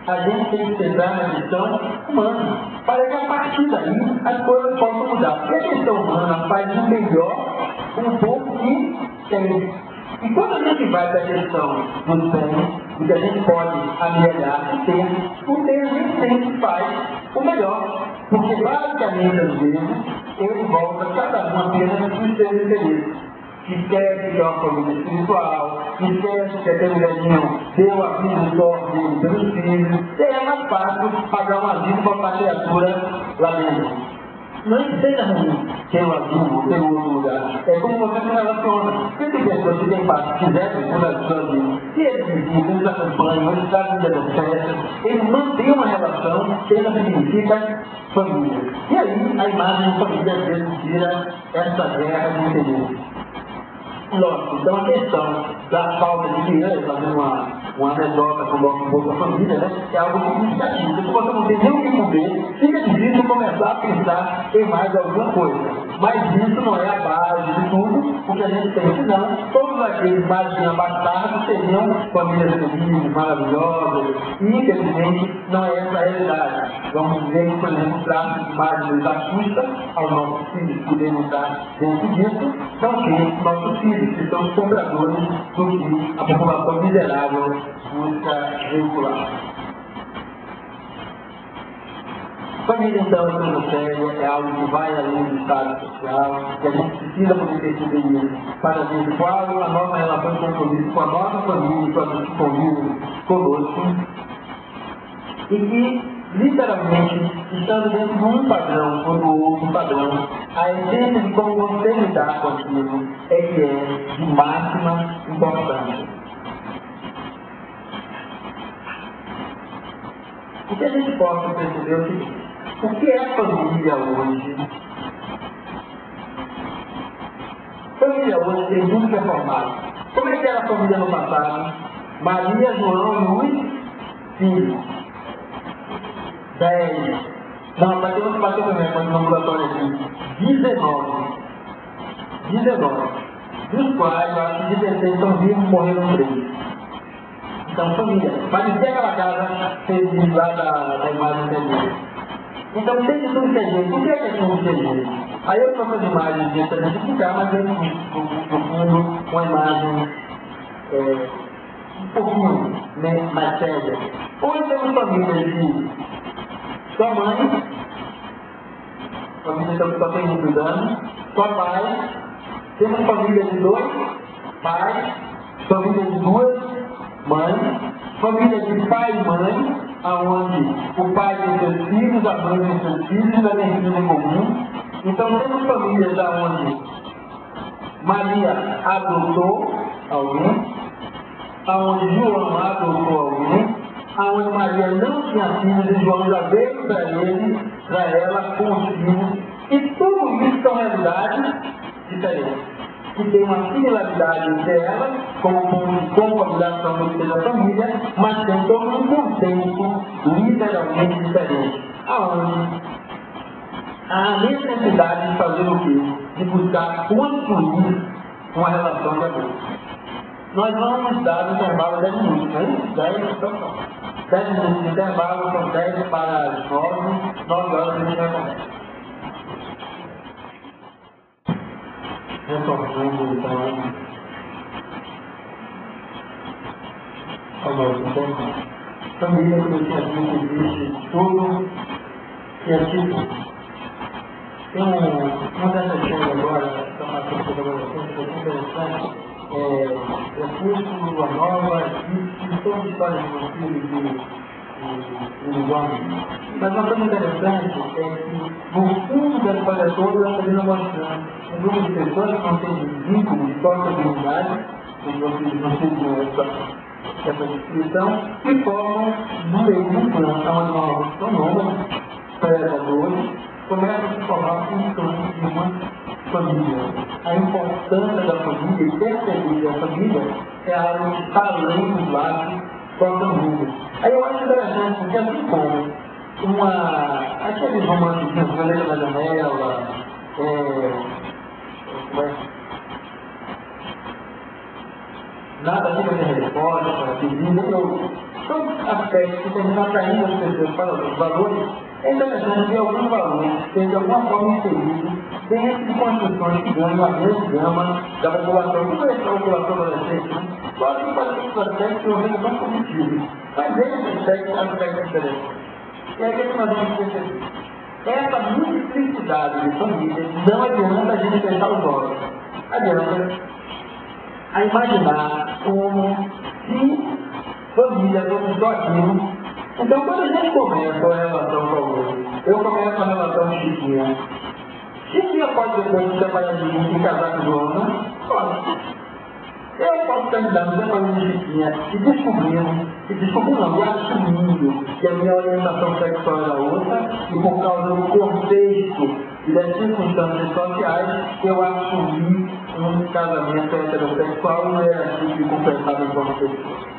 a gente tem que centrar na questão humana, para que a partir daí as coisas possam mudar. Porque a questão humana faz um melhor um pouco que tem. E quando a gente vai para a questão dos bens, do que a gente pode amelhorar o ter a gente sempre faz o melhor. Porque basicamente, às vezes, ele volta cada um apenas dos seus interesses. Esquece que é uma família espiritual, esquece que aquele velhinho deu a vida do corpo dele pelos filhos, e é mais fácil pagar um asilo para uma criatura lá dentro. Não é que seja ruim ter um asilo ou ter um outro lugar, é como você se relaciona. Se tem pessoas que têm paz, que quiserem cuidar do seu asilo, se eles visitam, eles acompanham, eles trazem dia das festas, eles mantêm uma relação que ainda significa família. E aí a imagem de família às vezes tira essa guerra de interesse. Lógico, então a questão da falta de dinheiro, fazendo uma anedota com o nosso Bolsa Família, né, é algo significativo. Se você não tem nem o que comer, fica difícil começar a pensar em mais alguma coisa. Mas isso não é a base de tudo, porque a gente tem, senão, todos aqueles mais bem abastados seriam famílias felizes, maravilhosas, e infelizmente não é essa a realidade. Vamos dizer que, por exemplo, o tráfico de imagens assusta aos nossos filhos, podemos estar dentro disso, são que nossos filhos que são os compradores do que a população miserável busca veicular. Família, então, é coisa séria, é algo que vai além do estado social, e a gente precisa poder perceber isso para ver qual a nossa relação de compromisso com a nossa família, com a que convive conosco, e que literalmente, estando dentro de um padrão ou do outro padrão, a essência de como você lidar com aquilo é que é de máxima importância. O que a gente pode perceber é o seguinte: o que é família hoje? Família hoje tem tudo que é formado. Como é que era a família no passado? Maria, João e Luiz, filhos. 10. Não, bateu também, mas no ambulatório aqui. 19. Dos quais, eu acho que 16 estão vivos, morreram 3. Então, família. Parecia aquela casa feliz lá da imagem dele. Então, tem de tudo que é jeito. O que é tudo que é jeito? Aí eu troco as imagens de para identificar, mas dentro do fundo, uma imagem um pouquinho mais séria. Hoje temos famílias de sua mãe, família que só tem um cuidando, sua pai, temos família de 2 pais, família de 2 mães, família de pai e mãe, aonde o pai tem seus filhos, a mãe tem seus filhos, ainda tem filhos em comum. Então temos famílias aonde Maria adotou alguém, aonde João adotou alguém, aonde Maria não tinha filhos e João já veio para ela com os filhos. E tudo isso são realidades diferentes. Que tem uma similaridade entre elas, como combinação da família, mas tem todo um contexto literalmente diferente. Aonde há a necessidade de fazer o quê? De buscar construir uma relação de amor. Nós vamos dar um intervalo de 10 minutos, não é isso? 10 minutos de intervalo, são 10 para as 9 horas a gente vai começar. Retornando então ao nosso tema, família, como eu tinha dito, existe tudo que é tipo. Tem uma dessas coisas agora, que está passando por adolescente, que é muito interessante, Crepúsculo, A Nova, e todas as histórias de um filho de homens. Mas uma coisa interessante é que, no fundo da história toda, ela está mostrando um grupo de pessoas que não têm vínculo de comunidade, que não seguem essa descrição, que formam no meio de um plano, onde são nômades, predadores, começam a se formar funções de uma família. A importância da família e perceber a família é algo que está além dos laços família. Aí eu acho interessante, porque assim como aqueles romances de Violeta na Janela, Nada aqui vai ter resposta, pedido, outros. São aspectos que estão atraindo as pessoas para os valores. É interessante que alguns valores sejam de alguma forma inseridos dentro de construções que ganham a grande gama da população. Não é a população adolescente, né? Claro que pode ter aspectos que não são positivos, mas esse aspecto diferente. E aí o que nós vamos perceber? Essa multiplicidade de famílias não adianta a gente fechar os olhos. Adianta a imaginar como se família fosse só aquilo. Então, quando a gente começa a relação com o outro, eu começo a relação com Chiquinha. Chiquinha pode depois se separar de mim e casar com Joana? Pode. Eu posso terminar me separando de Chiquinha e descobrindo, e assumindo que a minha orientação sexual era outra, e por causa do contexto e das circunstâncias sociais, eu assumi um casamento heterossexual e não era assim que compensava enquanto pessoa.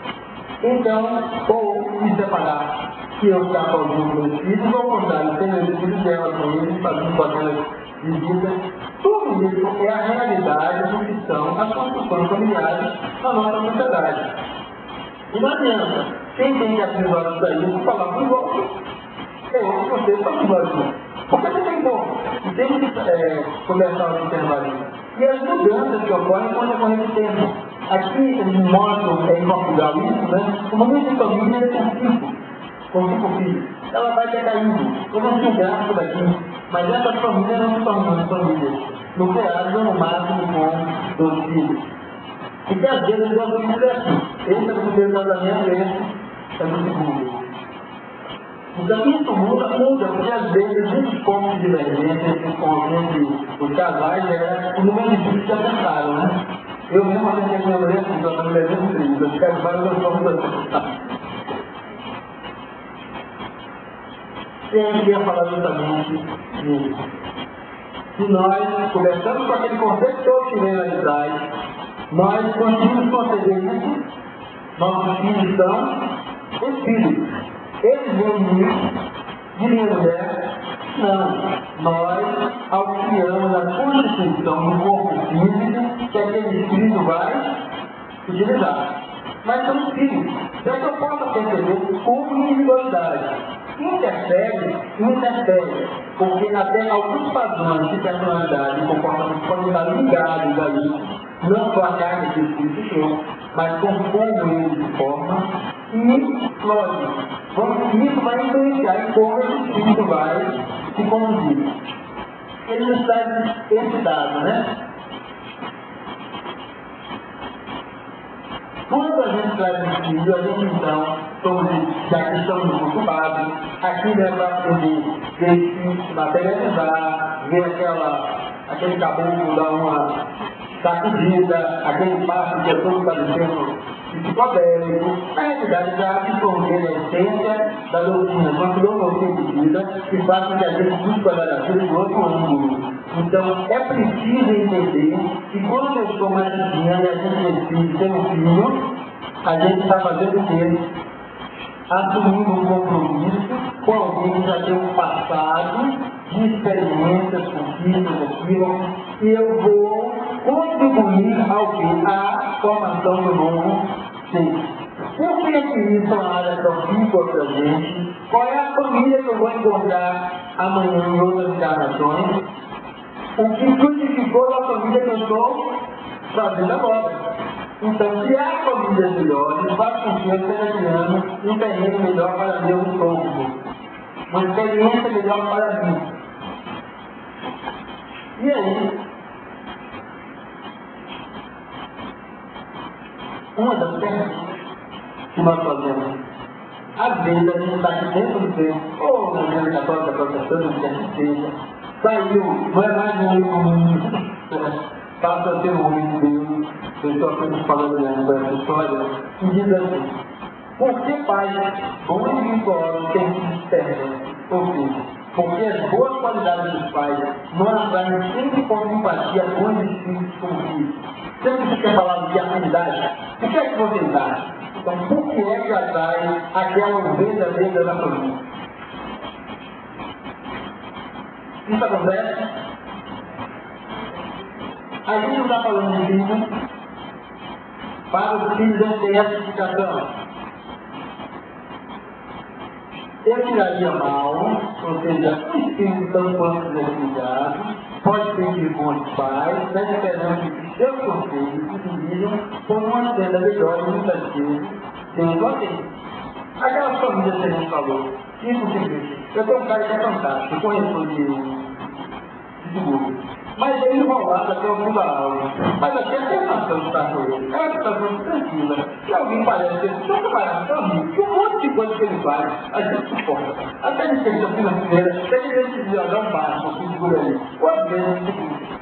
Então, ou me separar, se eu ficar com alguns dos meus filhos, ou ao contrário, ter meus filhos dela com eles, fazendo com aquelas visitas. Tudo isso é a realidade do que são as construções familiares na nossa sociedade. E não adianta, quem tem que abrir os olhos para isso, falar para os outros, eu que vocês estão os olhos. Porque não tem como. E temos que começar a observar isso. E as mudanças que ocorrem quando ocorrem o tempo. Aqui eles mostram em Portugal isso, né? Uma grande família com 5 filhos. Ela vai ter caído. Eu não tinha gasto daqui. Mas essas famílias não se tornam famílias. Nucleares no máximo com 2 filhos. E que às vezes eu vou dizer assim. Esse é o primeiro casamento, esse é o segundo. Então isso muda, porque às vezes muitos pontos de divergência entre os casais era o número de filhos que acertaram, né? Eu mesmo acertei com a minha mulher, então eu levei um filho, os casais não somos acertados. Eu queria falar justamente nisso. Se nós começamos com aquele conceito todo que veio lá de trás, nós conseguimos conceder isso, nossos filhos são espíritos. Eles vêm de minha mulher, não. Nós auxiliamos a constituição do corpo físico que aquele espírito vai utilizar. Mas são espíritos. Então eu posso perceber como individualidade. Interfere, porque até alguns padrões de personalidade e comportamento podem estar ligados a isso, não só a carga que o espírito tem, mas com como ele se forma, e, lógico, isso vai influenciar em como esse espírito vai se conduzir. Ele nos traz esse dado, né? Quando a gente traz um filho, a gente então, já que estamos no curso básico, aqui é para poder ver se materializar, ver aquele caboclo dar uma sacudida, aquele passo que é todo parecendo psicodélico, na realidade já absorver a essência da doutrina, uma filosofia de vida que faz com que a gente busque olhar a vida de outro ângulo. Então, é preciso entender que quando eu estou mais pequeno e a gente decide ter um filho, a gente está fazendo o quê? Assumindo um compromisso com alguém que já tem um passado de experiências, conquistas, aquilo, e eu vou contribuir à formação do novo ser. Por que isso é uma área profícua para a gente? Qual é a família que eu vou encontrar amanhã em outras encarnações? O que frutificou da família que eu estou fazendo agora. Então, criar famílias melhores faz com que eu esteja criando um terreno melhor para meu estômago, uma experiência melhor para mim. E aí, uma das perguntas que nós fazemos, às vezes a gente está aqui dentro do tempo, ou na igreja católica, protestante, o que quer que seja, saiu, não é mais um único mundo, passa a ser um único Deus. Eu estou apenas falando dessa história, que diz assim: por que pais bons e vigorosos têm que se discernir? Ou seja, porque as boas qualidades dos pais não atraem sempre com simpatia bons espíritos como filhos. Sempre que quer falar de afinidade, o que é que vocês acham? Então, por que é que atrai aquela ovelha negra da família? Isso acontece? A gente não está falando de filho. Para os filhos não ter essa explicação. Eu tiraria mal, ou seja, um espírito tão quanto desligado, pode ser de bons pais, mas esperando que seus conselhos se dirijam por uma cena melhor e muitas vezes Deus não tem. Aquelas famílias que a gente falou, simplesmente, eu tenho um cara que é fantástico, corretor de seguro. Mas ele enrolado até o fim da aula. Mas aqui a sensação de estar com ele é uma sensação tranquila. Se alguém parece que ele só trabalhar com amigo, que um monte de coisa que ele faz, a gente suporta. Até a licença financeira, até que ele decide olhar um barco, que segura ali. Ou às vezes,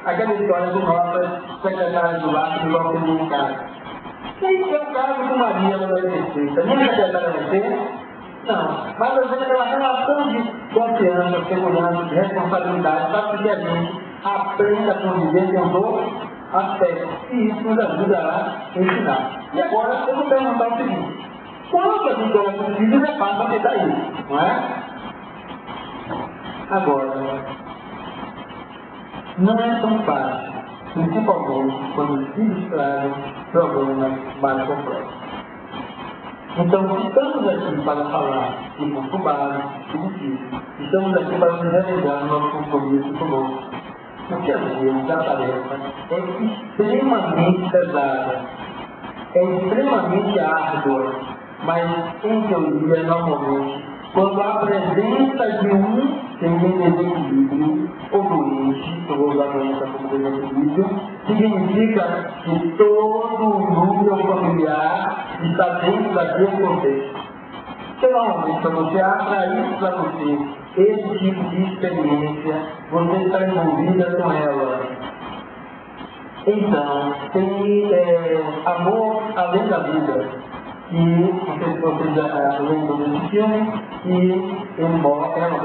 aquela história do nosso secretário do lar que não tem um cara. Isso é o caso com Maria na receita. Nem a secretária vai ter? Não. Mas às vezes aquela relação de confiança, segurança, de responsabilidade, faz com que a gente aprenda a conviver com os outros aspectos. E isso nos ajudará a ensinar. E agora, eu vou perguntar o seguinte: quando a gente olha para os filhos, é fácil aceitar isso, não é? Agora, não é tão fácil, principalmente quando os filhos trazem problemas mais complexos. Então, estamos aqui para falar de curso básico e de filhos. Estamos aqui para nos realizar no nosso compromisso conosco. Porque às vezes a tarefa é extremamente pesada, é extremamente árdua, mas em teoria, normalmente, quando a presença de um tem desequilíbrio ou doente, eu vou usar a doença como desequilíbrio, significa que todo o núcleo familiar está dentro daquele contexto. Porque normalmente, para você atrair para você esse tipo de experiência, você está envolvida com ela. Então, tem Amor Além da Vida, que não sei se vocês já lembram desse filme, e ela morre no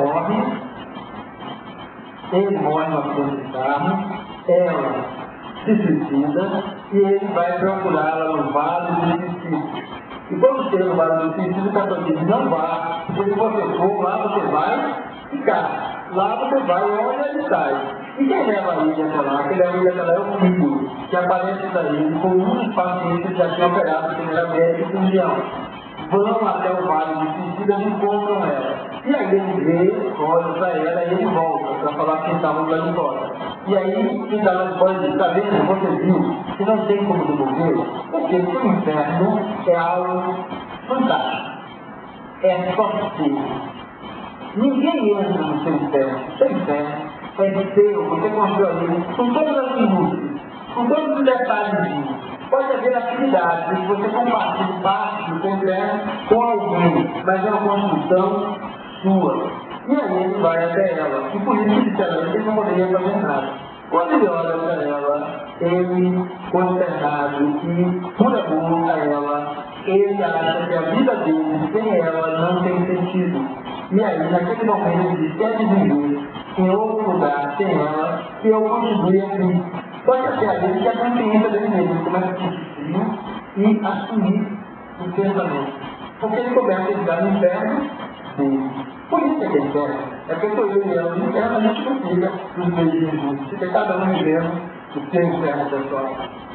acidente de carro, ela se suicida e ele vai procurá-la no Vale do Suicídio. E quando chega no Vale do Suicídio, o pastor diz: não vá, porque se você for, lá você vai ficar. Lá você vai onde ele sai. E quem leva a ilha até lá? Quem leva a ilha até lá é o filho, que aparece daí com um paciente que já tinha operado, que era médico e cirurgião. Vão até o Vale do Suicídio e encontram ela. E aí ele vê, olha para ela e ele volta para falar que estava lá de fora. E aí quem estava lá de fora diz: está vendo? Você viu que não tem como devolver? Porque o inferno é algo fantástico. É só seu. Ninguém entra no seu inferno. O seu inferno é seu. Você construiu ali com todas as minúcias, com todos os detalhes. Pode haver atividades que você compartilha parte do seu inferno com alguém, mas é uma construção sua. E aí ele vai até ela. E por isso, sinceramente, ele não poderia fazer nada. Quando ele olha para ela, ele, consternado e por amor a ela, ele acha que a vida dele sem ela não tem sentido. E aí, naquele momento, ele diz: quer viver em outro lugar sem ela, que eu continue aqui. Só que até ali ele tinha consciência dele mesmo, ele começa a sentir frio e assumir o pensamento. Porque ele começa a entrar no inferno dele. Por isso que é inferno. É porque eu e ela no inferno, a gente não fica nos beijinhos juntos. Fica cada um vivendo o seu inferno pessoal.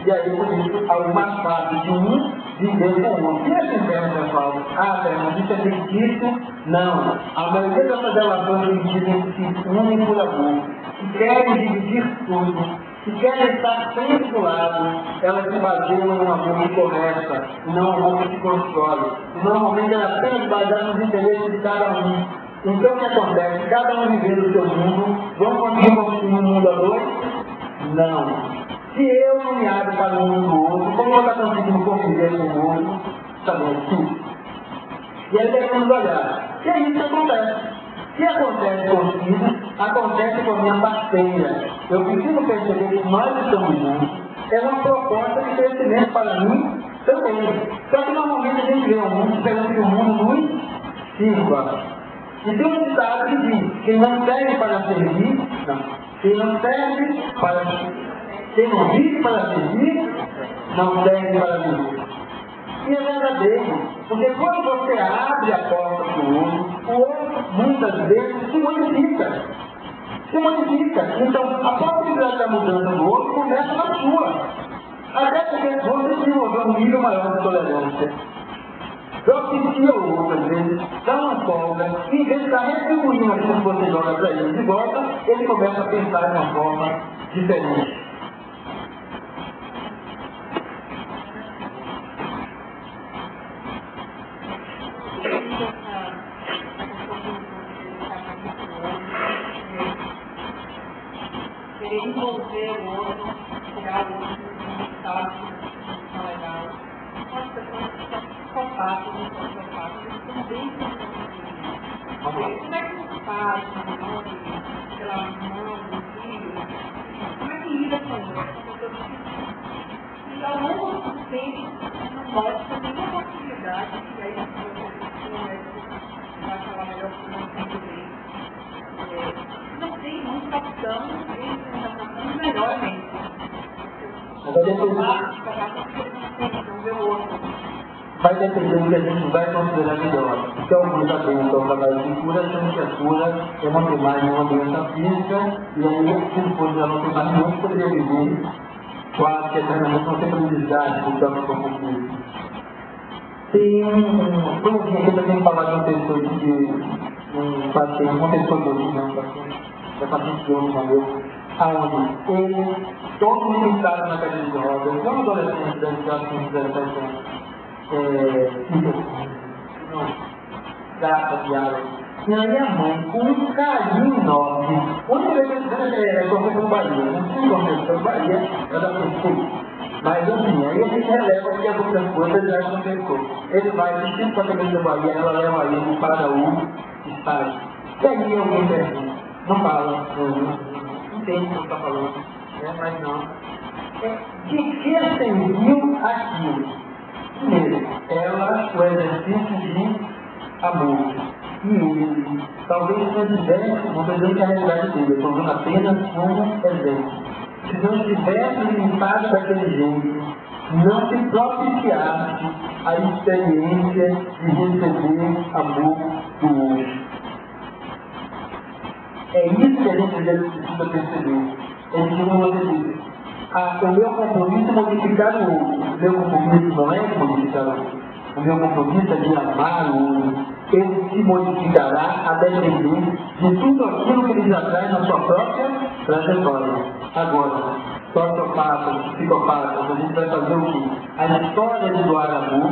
E aí, por isso, algo mais fácil de um viver com o outro. E esse inferno pessoal? Mas isso é fictício? Não. A maioria dessas relações dizem que se unem por amor, que querem dividir tudo, que querem estar sempre do lado, elas se baseiam num amor que começa, não um amor que se constrói. E normalmente é apenas baseado nos interesses de cada um. Então o que acontece? Cada um vivendo o seu mundo. Vamos conseguir construir um mundo a dois? Não. Se eu não me abro para o mundo do outro, como eu não estou conseguindo conviver com o outro? Está bem, sim. E aí devemos olhar. E é isso que acontece. O que acontece com os filhos, acontece com a minha parceira. Eu preciso perceber que nós estamos juntos. É uma proposta de crescimento para mim também. Só que normalmente a gente vê o mundo esperando que o mundo nos sirva. E tem um ditado que diz: quem não serve para servir, não. Quem não serve para quem não vive para servir, não serve para viver. E é verdadeiro, porque quando você abre a porta para o outro muitas vezes se modifica. Se modifica. Então, a possibilidade da mudança do outro começa na sua. Até porque você desenvolveu um nível maior de tolerância. Propicia o outro, às vezes, dá uma folga, e em vez de estar retribuindo aquilo que você joga para ele de volta, ele começa a pensar de uma forma diferente. Querer envolver o outro, tirar o outro do estado que não é legal. As pessoas que são psicopatas, não são psicopatas, eles também são psicopatas. Como é que os pais, sei lá, irmãos, filhos, como é que lida com isso? E ao longo do tempo, não mostra nenhuma possibilidade, e aí vai falar melhor que não tem direito. Não tem muita opção, muito melhor mesmo. Vai depender do que a gente vai considerar melhor. Então, alguns apenas é o trabalho de cura, achando que a cura é uma imagem, uma doença física, e aí, se for já não tem mais nenhum, poderia viver quase que eternamente não tem felicidade, portanto, como físico. Tem como que eu também falar de uma pessoa um paciente, uma pessoa de hoje, não, é paciente de hoje, não, aonde ele, todo limitado na cadeira de rodas, não adolescente, deve ter assim, 17 anos, gata de água. E a minha mãe, com um carinho enorme, onde eu é Conceição Bahia, não tinha Conceição Bahia, ela foi Mas assim, aí a gente releva que as outras coisas já aconteceu. Ele vai vestindo com a cabeça da Bahia, ela leva ele para o estádio. E aí alguém pergunta, não fala, não entende o que está falando, né? Mas não. De que serviu aquilo? Primeiro, ela, o exercício de amor. E ele, talvez não tivesse, não estou dizendo que é a realidade dele, eu estou usando apenas como exemplo. Se não tivesse limpado daquele jeito, não se propiciasse a experiência de receber amor do outro. É isso que a gente precisa perceber. É que, como você disse, o meu compromisso é modificar o outro. O meu compromisso não é modificar o outro. O meu compromisso é de amar o outro. Ele se modificará a depender de tudo aquilo que ele já traz na sua própria trajetória. Agora, sociopatas, psicopatas, a gente vai fazer o quê? A história de doar amor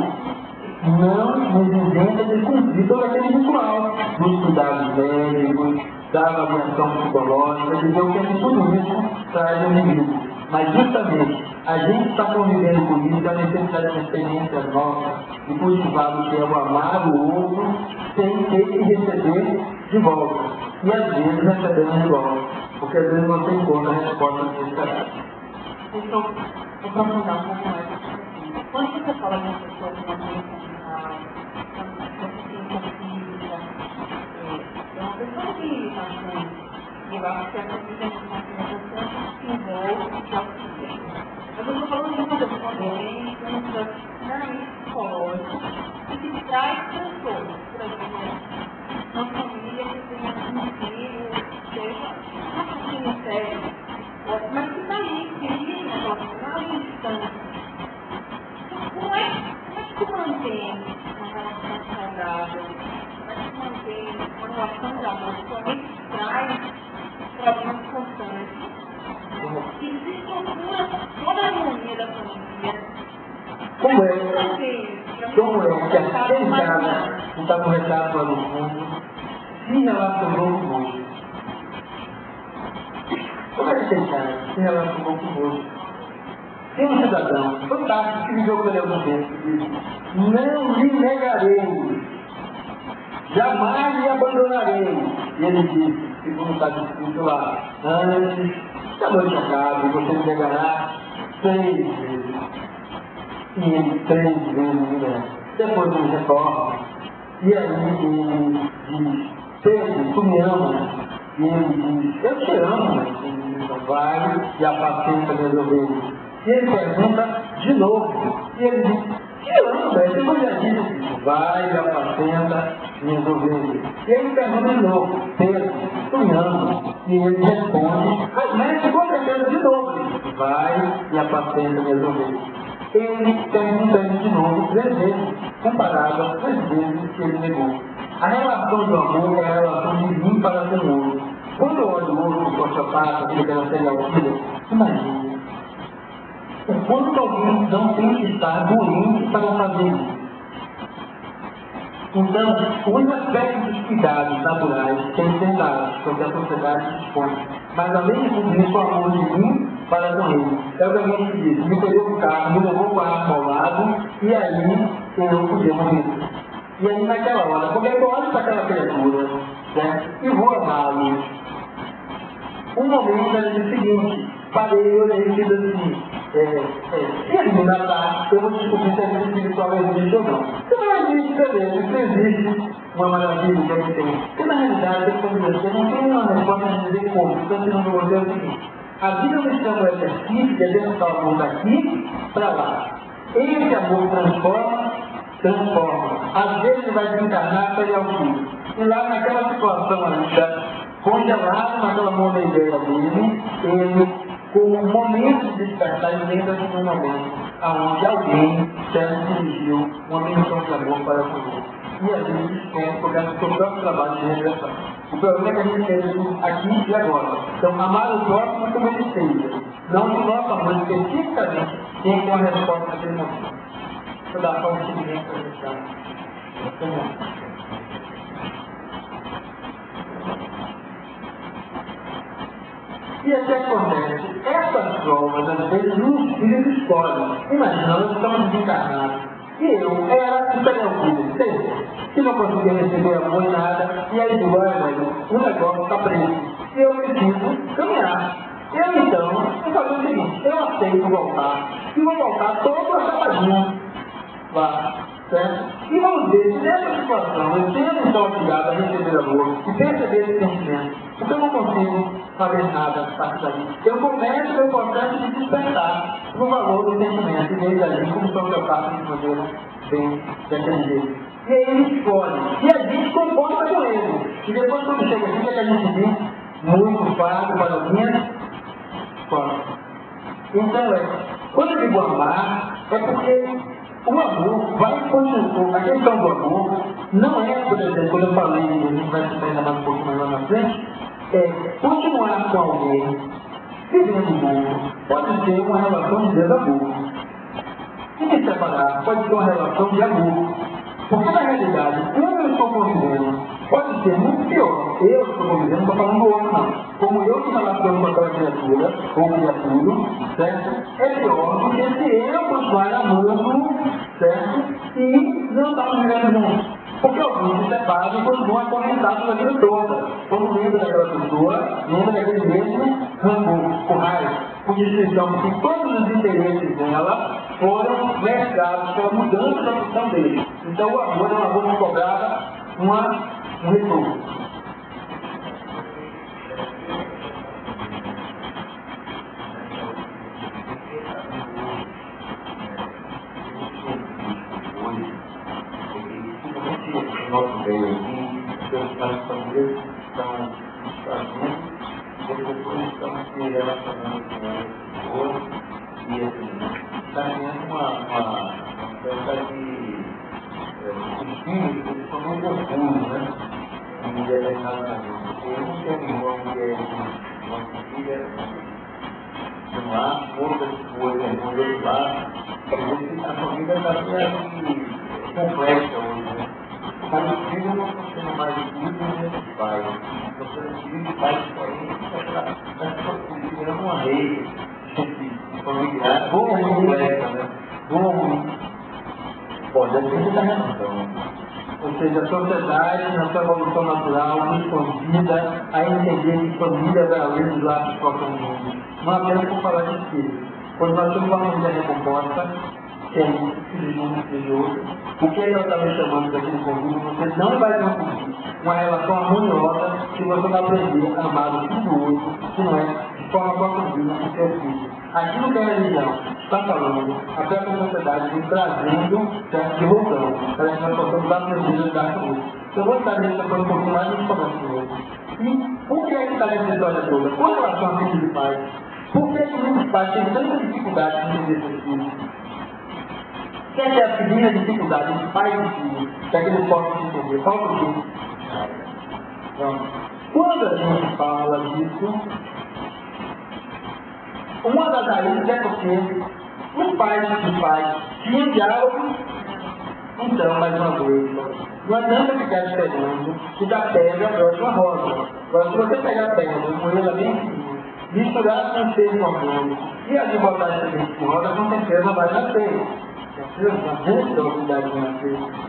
não nos isenta de cumprir todo aquele ritual dos cuidados médicos, da avaliação psicológica, de ver o que é que tudo isso traz no indivíduo. Mas justamente, a gente está convivendo com isso, a necessidade de uma experiência nossa, de cultivar o que é o amar o outro, sem ter que receber de volta. E às vezes recebemos de volta, porque às vezes não tem encontra a resposta que esperava. Deixa eu aprofundar um pouco mais. Quando você fala de uma pessoa que não tem uma pessoa que está com eu acho que a comunicação se envolve de auxílio. Eu estou falando de uma pessoa doente, uma pessoa extremamente psicológica, e que traz transtornos, por exemplo, uma família que tem um filho, seja uma família séria, mas que está ali, que vive naquela família distância. Como é que se mantém uma relação saudável? Como é que se mantém uma relação de amor que somente traz problemas constantes, que desestrutura toda a harmonia da família? Como é que aquele cara que está no retrato lá no fundo se relacionou conosco? Como é que aquele cara se relacionou conosco? Tem um cidadão fantástico que viveu pelo algum tempo e disse: não lhe negarei, jamais lhe abandonarei. E ele disse, segundo está escrito lá, antes que a noite acabe, você me negará 3 vezes. E ele 3 vezes me nega. Depois ele retorna. E aí ele diz: Pedro, tu me amas? E ele diz: eu te amo, mas ele não vai e apacenta minhas ovelhas. E ele pergunta de novo. E ele diz: te amo, mas eu já disse: vai e apacenta minhas ovelhas. E ele pergunta de novo: Pedro, tu me amas? E ele responde: mas com certeza de novo: vai e apacenta minhas ovelhas. Ele pergunta de novo 3 vezes, comparado às 3 vezes que ele negou. A relação do amor é a relação de mim para com o outro. Quando eu olho o outro sociopata, que quer ser auxílio, imagine o quanto alguém não tem que estar doente para fazer isso. Então, os aspectos dos cuidados naturais têm que ser dados, porque a sociedade dispõe. Mas além de tudo isso, o amor de mim para com ele. É o que alguém te disse: me pegou o carro, me levou com a arma ao lado, e aí eu não podia morrer. E aí naquela hora, como é que eu olho para aquela criatura, né, e vou amá-lo? Um momento era o seguinte: parei, olhei e disse assim: se ele me matar, eu vou descobrir se a vida espiritual existe ou não. Se não existe, beleza, se existe, uma maravilha que a gente tem. Porque na realidade, eu não tenho uma resposta de dizer como. Então, se não vou dizer o seguinte: a vida nos chama o exercício de exercitar o amor daqui para lá. Esse amor transforma. Às vezes ele vai desencarnar para ir ao fim. E lá naquela situação ainda, congelado naquela moledeira dele, ele, com um momento de despertar, ele lembra de um momento onde alguém dirigiu uma menção de amor para com ele. E a gente esquece por causa do seu próprio trabalho de regressão. O problema é que a gente tem isso aqui e agora. Então, amar o próximo como ele seja. Não que o nosso amor especificamente tenha que ter uma resposta naquele momento. Vou dar só um seguimento para a gente dar. E o que acontece? Essas provas, às vezes, os espíritos escolhem. Imagina, nós estamos desencarnados. E eu era um serial killer, que não conseguia receber amor em nada, e aí do velho, o negócio está preso. E eu preciso caminhar. Eu então, vou fazer o seguinte, eu aceito voltar, e vou voltar todo acapadinho lá, certo? E vamos ver se nessa situação eu tenho então obrigado a receber amor e perceber esse sentimento, porque eu não consigo fazer nada a partir daí. Eu começo o meu processo de despertar no valor do sentimento, e desde ali, como são que eu faço de maneira bem daquele jeito. E aí ele escolhe, e a gente concorda com ele. E depois quando chega aqui, que a gente diz, muito fácil para o minha. Então, quando eu digo amar, é porque o amor vai continuar. A questão do amor não é, por exemplo, quando eu falei, a gente vai citar ainda mais um pouco mais lá na frente, é continuar com alguém, vivendo o mundo, pode ser uma relação de desamor. E se separar, pode ser uma relação de amor. Porque na realidade, como eu estou convivendo, pode ser muito pior. Eu estou convivendo, não estou falando do outro, não. Como eu me relaciono com aquela criatura, ou criatura, certo? É pior do que se eu continuar amando, certo? E não estamos vivendo juntos. Porque alguns se separam e continuam acorrentados na vida toda. Quando lembra daquela pessoa, lembra daquele mesmo rancor, com raiva, com destruição, porque todos os interesses dela foram mesclados pela mudança da função dele. Então o amor é uma amor que cobrava um retorno. Nosso meio aqui, os caras famílias estão fazendo, depois estão se relacionando com o outro, e assim, está tendo uma espécie de filhos, eles são muito orgulhos, né? Em determinado momento. Eu não tenho um irmão que é uma filha de um lado, outra irmão do outro lado, a família está bem complexa hoje, né? Mas os filhos não funcionam mais de tudo dos pais. Funcionam filhos de pais diferentes. Mas se virando uma rede familiar, boa ou complexa, né? Boa ou ruim. Pode ser da relação. Ou seja, a sociedade, na sua evolução natural, nos convida a entender que família vai além dos laços profundos. Não apenas por falar de filhos. Quando nós temos uma família recomposta, que é isso, filho de um, filho de outro, o que ele está me chamando daquele convívio, você não vai conseguir uma relação harmoniosa se você não aprender a amar o filho do outro, que não é de forma profunda o seu filho. Aquilo que a religião está falando, a própria sociedade vem trazendo certo de voltão, para que nós possamos aprender a lidar com isso. Eu vou estar nessa coisa um pouquinho mais de começo com ele. E por que está nessa história toda? Com relação a filho de pai, por que muitos pais têm tanta dificuldade de entender seus filhos? Que é a segunda dificuldade de pai e filho, para que eles possam entender. Fala por quê? Então, quando a gente fala disso, uma das raízes é porque os pais e os pais tinham diálogo. Então, mais uma vez, não adianta ficar esperando que da pedra brote uma rosa. Agora, se você pegar a pedra, com ela bem fininha, misturar com o seio hormônio e ali botar essa semente de rosa, com certeza vai nascer.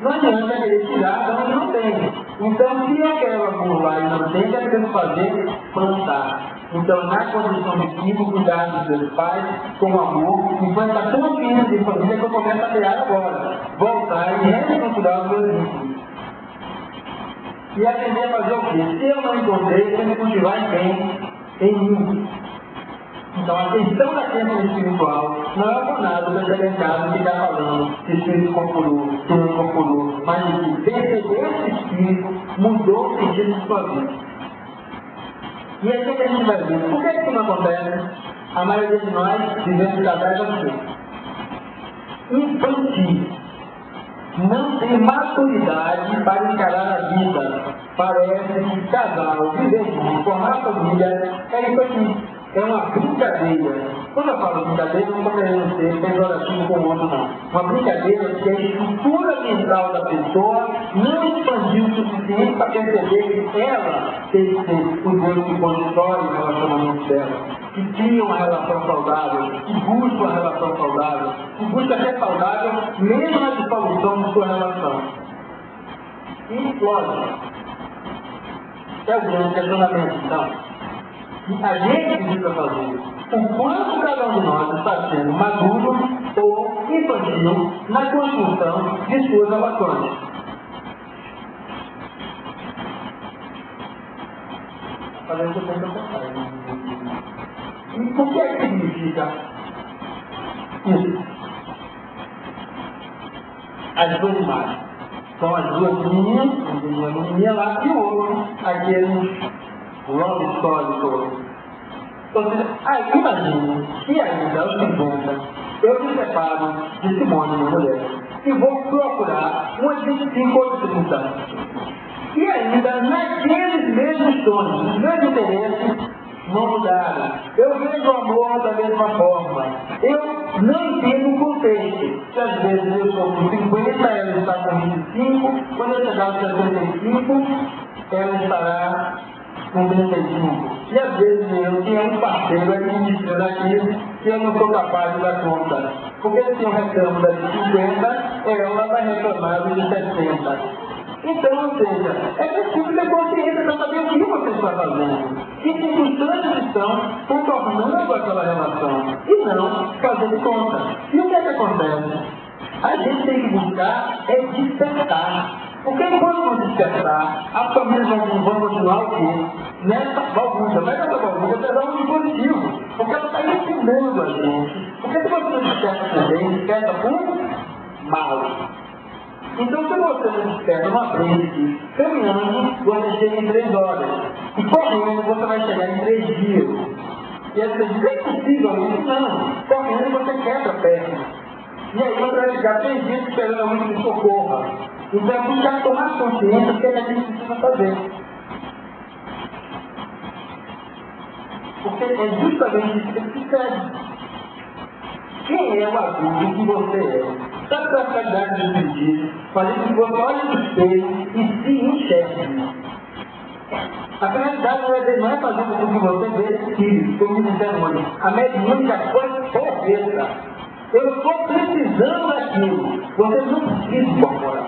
Não adianta querer tirar de onde não tem. Então, se eu quero acumular e não tem, eu tenho que fazer plantar. Então, na condição de filho, cuidar dos seus pais com amor, enquanto está tão filho de família que eu começo a criar agora. Voltar e reestruturar os meus vínculos. E aprender a fazer o quê? Se eu não encontrei, eu tenho que cultivar em mim. Então, a questão da crença espiritual não é por nada que eu chegar em casa e ficar falando que o espírito incorporou, que não incorporou, mas que perceber esse espírito mudou o sentido de sua vida. E aí o que a gente vai ver? Por que isso não acontece? A maioria de nós vivemos casais assim. Infantil. Não tem maturidade para encarar a vida. Parece que casal, viver junto, formar família, é isso aqui. É uma brincadeira. Quando eu falo brincadeira, não estou querendo ser pejorativo com o outro, não. Uma brincadeira que a estrutura mental da pessoa não expandiu o suficiente para perceber que ela tem que ser o Deus que constrói o relacionamento dela. que criam uma relação saudável, que buscam uma relação saudável, que busca ser saudável mesmo na dissolução de sua relação. E, lógico, é o grande questionamento, então. E a gente precisa fazer o quanto cada um de nós está sendo maduro ou infantil na construção de suas relações. Falei que eu tenho que pensar. E o que é que significa isso? As duas imagens. São as duas meninas, uma menininha lá e o outro, aquele love story todo. Ou seja, aí imagine que ainda aos 50 eu me separo de Simone, minha mulher, e vou procurar umas 25 ou 30. E ainda naqueles mesmos sonhos, os meus interesses não mudaram. Eu vejo o amor da mesma forma. Eu não entendo o contexto. Que às vezes eu estou com 50, ela está com 25, quando eu chegar aos 65, ela estará com 35. E às vezes eu tinha um parceiro aí me dizendo aqui que eu não sou capaz de dar conta. Porque se eu reclamo da de 50, ela vai reclamar de 60. Então, ou seja, é preciso ter consciência para saber o que você está fazendo. Que circunstâncias estão contornando aquela relação. E não fazendo conta. E o que é que acontece? A gente tem que buscar é despertar. Porque enquanto não despertar, as famílias vão continuar o quê? Nessa bagunça. Mas essa bagunça é algo positivo. Porque ela está ensinando a gente. Porque se você não desperta também, desperta por mal. Então, se você não desperta uma frente, caminhando, você chega em 3 horas. E correndo, você vai chegar em 3 dias. E aí você diz, é impossível isso? Não. Correndo, você quebra a perna. E aí você vai ficar 3 dias esperando alguém que socorra. Então, é buscar tomar consciência do que a gente precisa fazer. Porque é justamente isso que precisa. Quem é o adulto que você é? Sabe qual é a qualidade de pedir? Fazer com que você olhe no espelho e se enxergue. A finalidade não é fazer com que você veja espíritos, como disseram hoje. A mediúnica foi perfeita. Eu estou precisando daquilo. Você não precisa incorporar.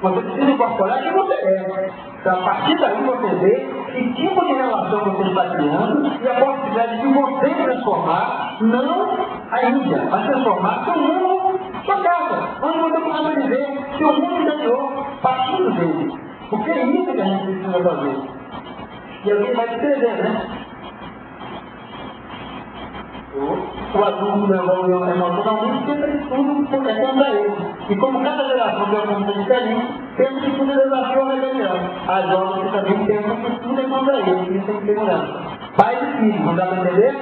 Você precisa incorporar quem você é. Então, a partir daí você vê que tipo de relação você está criando e a possibilidade de você transformar, não a Índia, mas transformar seu mundo, sua casa, onde você começa a viver seu mundo interior, partindo dele. Porque é isso que a gente precisa fazer. E alguém vai escrever, né? O adulto levou emocionalmente sempre tudo protegendo a ele. E como cada geração tem uma coisa diferente, pensa que tudo é desafio ao melhor. As jovens também pensam que tudo é contra ele, isso tem que ter mudança. Pai e filho, não dá para entender?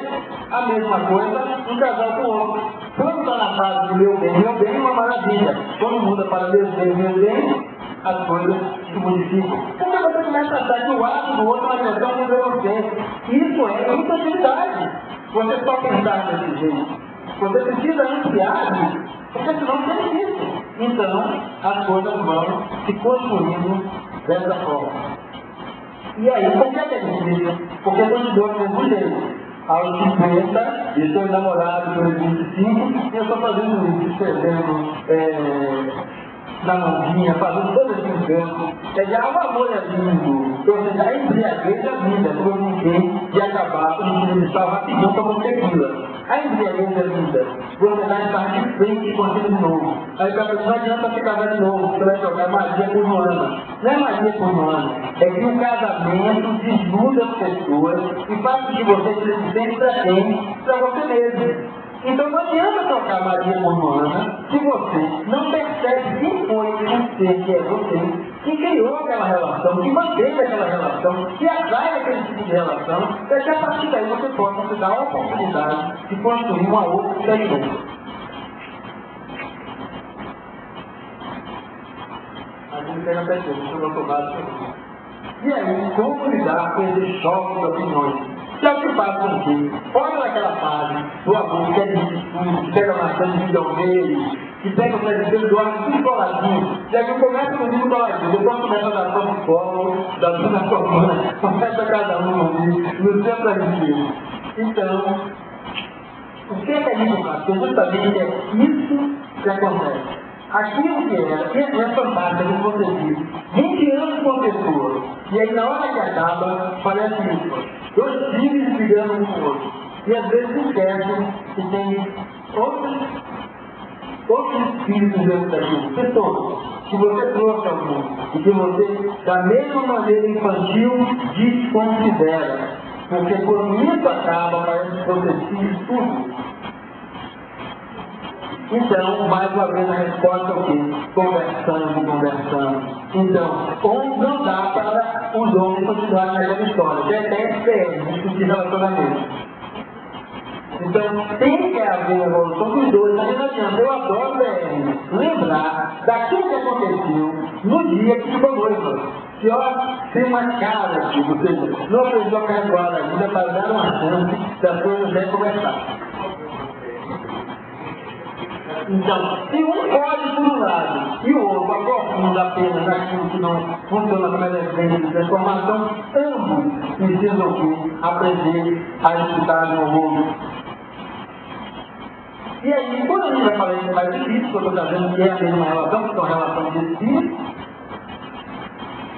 A mesma coisa, um casal com o outro. Quando está na fase de meu bem é uma maravilha. Quando muda para meu bem, as coisas se modificam. Porque você começa a achar que o ato do outro é uma questão de você. Isso é infantilidade. Você só pensar desse jeito. Você precisa ampliar isso, porque senão não tem isso. Então, as coisas vão se construindo dessa forma. E aí, por que é difícil? Porque continua do mesmo jeito. Aos 50, estou namorado pelos 25, e eu estou fazendo isso, escrevendo, na mãozinha, fazendo todo esse engano. Quer dizer, há um amor lindo. Ou seja, a embriaguez da vida, como eu ninguém de acabar com o inicial rapidinho para você tequila. A embriaguez da vida, você vai estar de frente e contigo de novo. Aí não adianta se casar de novo, você vai jogar magia por Moana. Não é magia por Moana, é que o casamento desnuda as pessoas e faz com que você se sempre para você mesmo. Então não adianta trocar magia por Moana se você não percebe quem foi o ser que é você, que criou aquela relação, que manteve aquela relação, que atrai aquele tipo de relação, para que a partir daí você possa se dar a oportunidade de construir uma outra experiência. A gente pega a pessoa, deixa eu tomar. E aí, como lidar com esse choque de opiniões? Que é o que faz com que, olha naquela fase do amor que é de discurso, que pega bastante de videogame, que pega o presente do ar tudo coladinho, e aí começa comigo coladinho, depois começa a dar psicólogo, da dona comuna, começa cada um no seu presente. Então, o que é isso? Porque justamente é isso que acontece. Aquilo que é fantástico, como você disse, 20 anos com a pessoa, e aí na hora que acaba, parece isso, dois filhos brigando um com o outro, e às vezes esquecem que tem outros espíritos dentro daquilo, pessoas que você trouxe ao mundo, e que você, da mesma maneira infantil, desconsidera, porque quando isso acaba, parece que você esquece tudo. Então, mais uma vez a resposta é o quê? Conversando. Então, não dá para os homens continuarem naquela história. Já até espera discutir relacionamento. Então, tem que haver uma evolução dos dois. Mas não adianta, eu adoro lembrar daquilo que aconteceu no dia que ficou noiva. Que olha, tem uma cara, tipo, ou seja, não aprendeu a carregar ainda para dar uma chance das coisas bem conversar. Então, se um pode por um lado e o outro aprofunda apenas naquilo que não funciona como elemento de transformação, ambos precisam aprender a escutar no outro. E aí, quando a gente vai falar isso mais difícil, que eu estou trazendo que é a mesma relação, que são relações de espírito,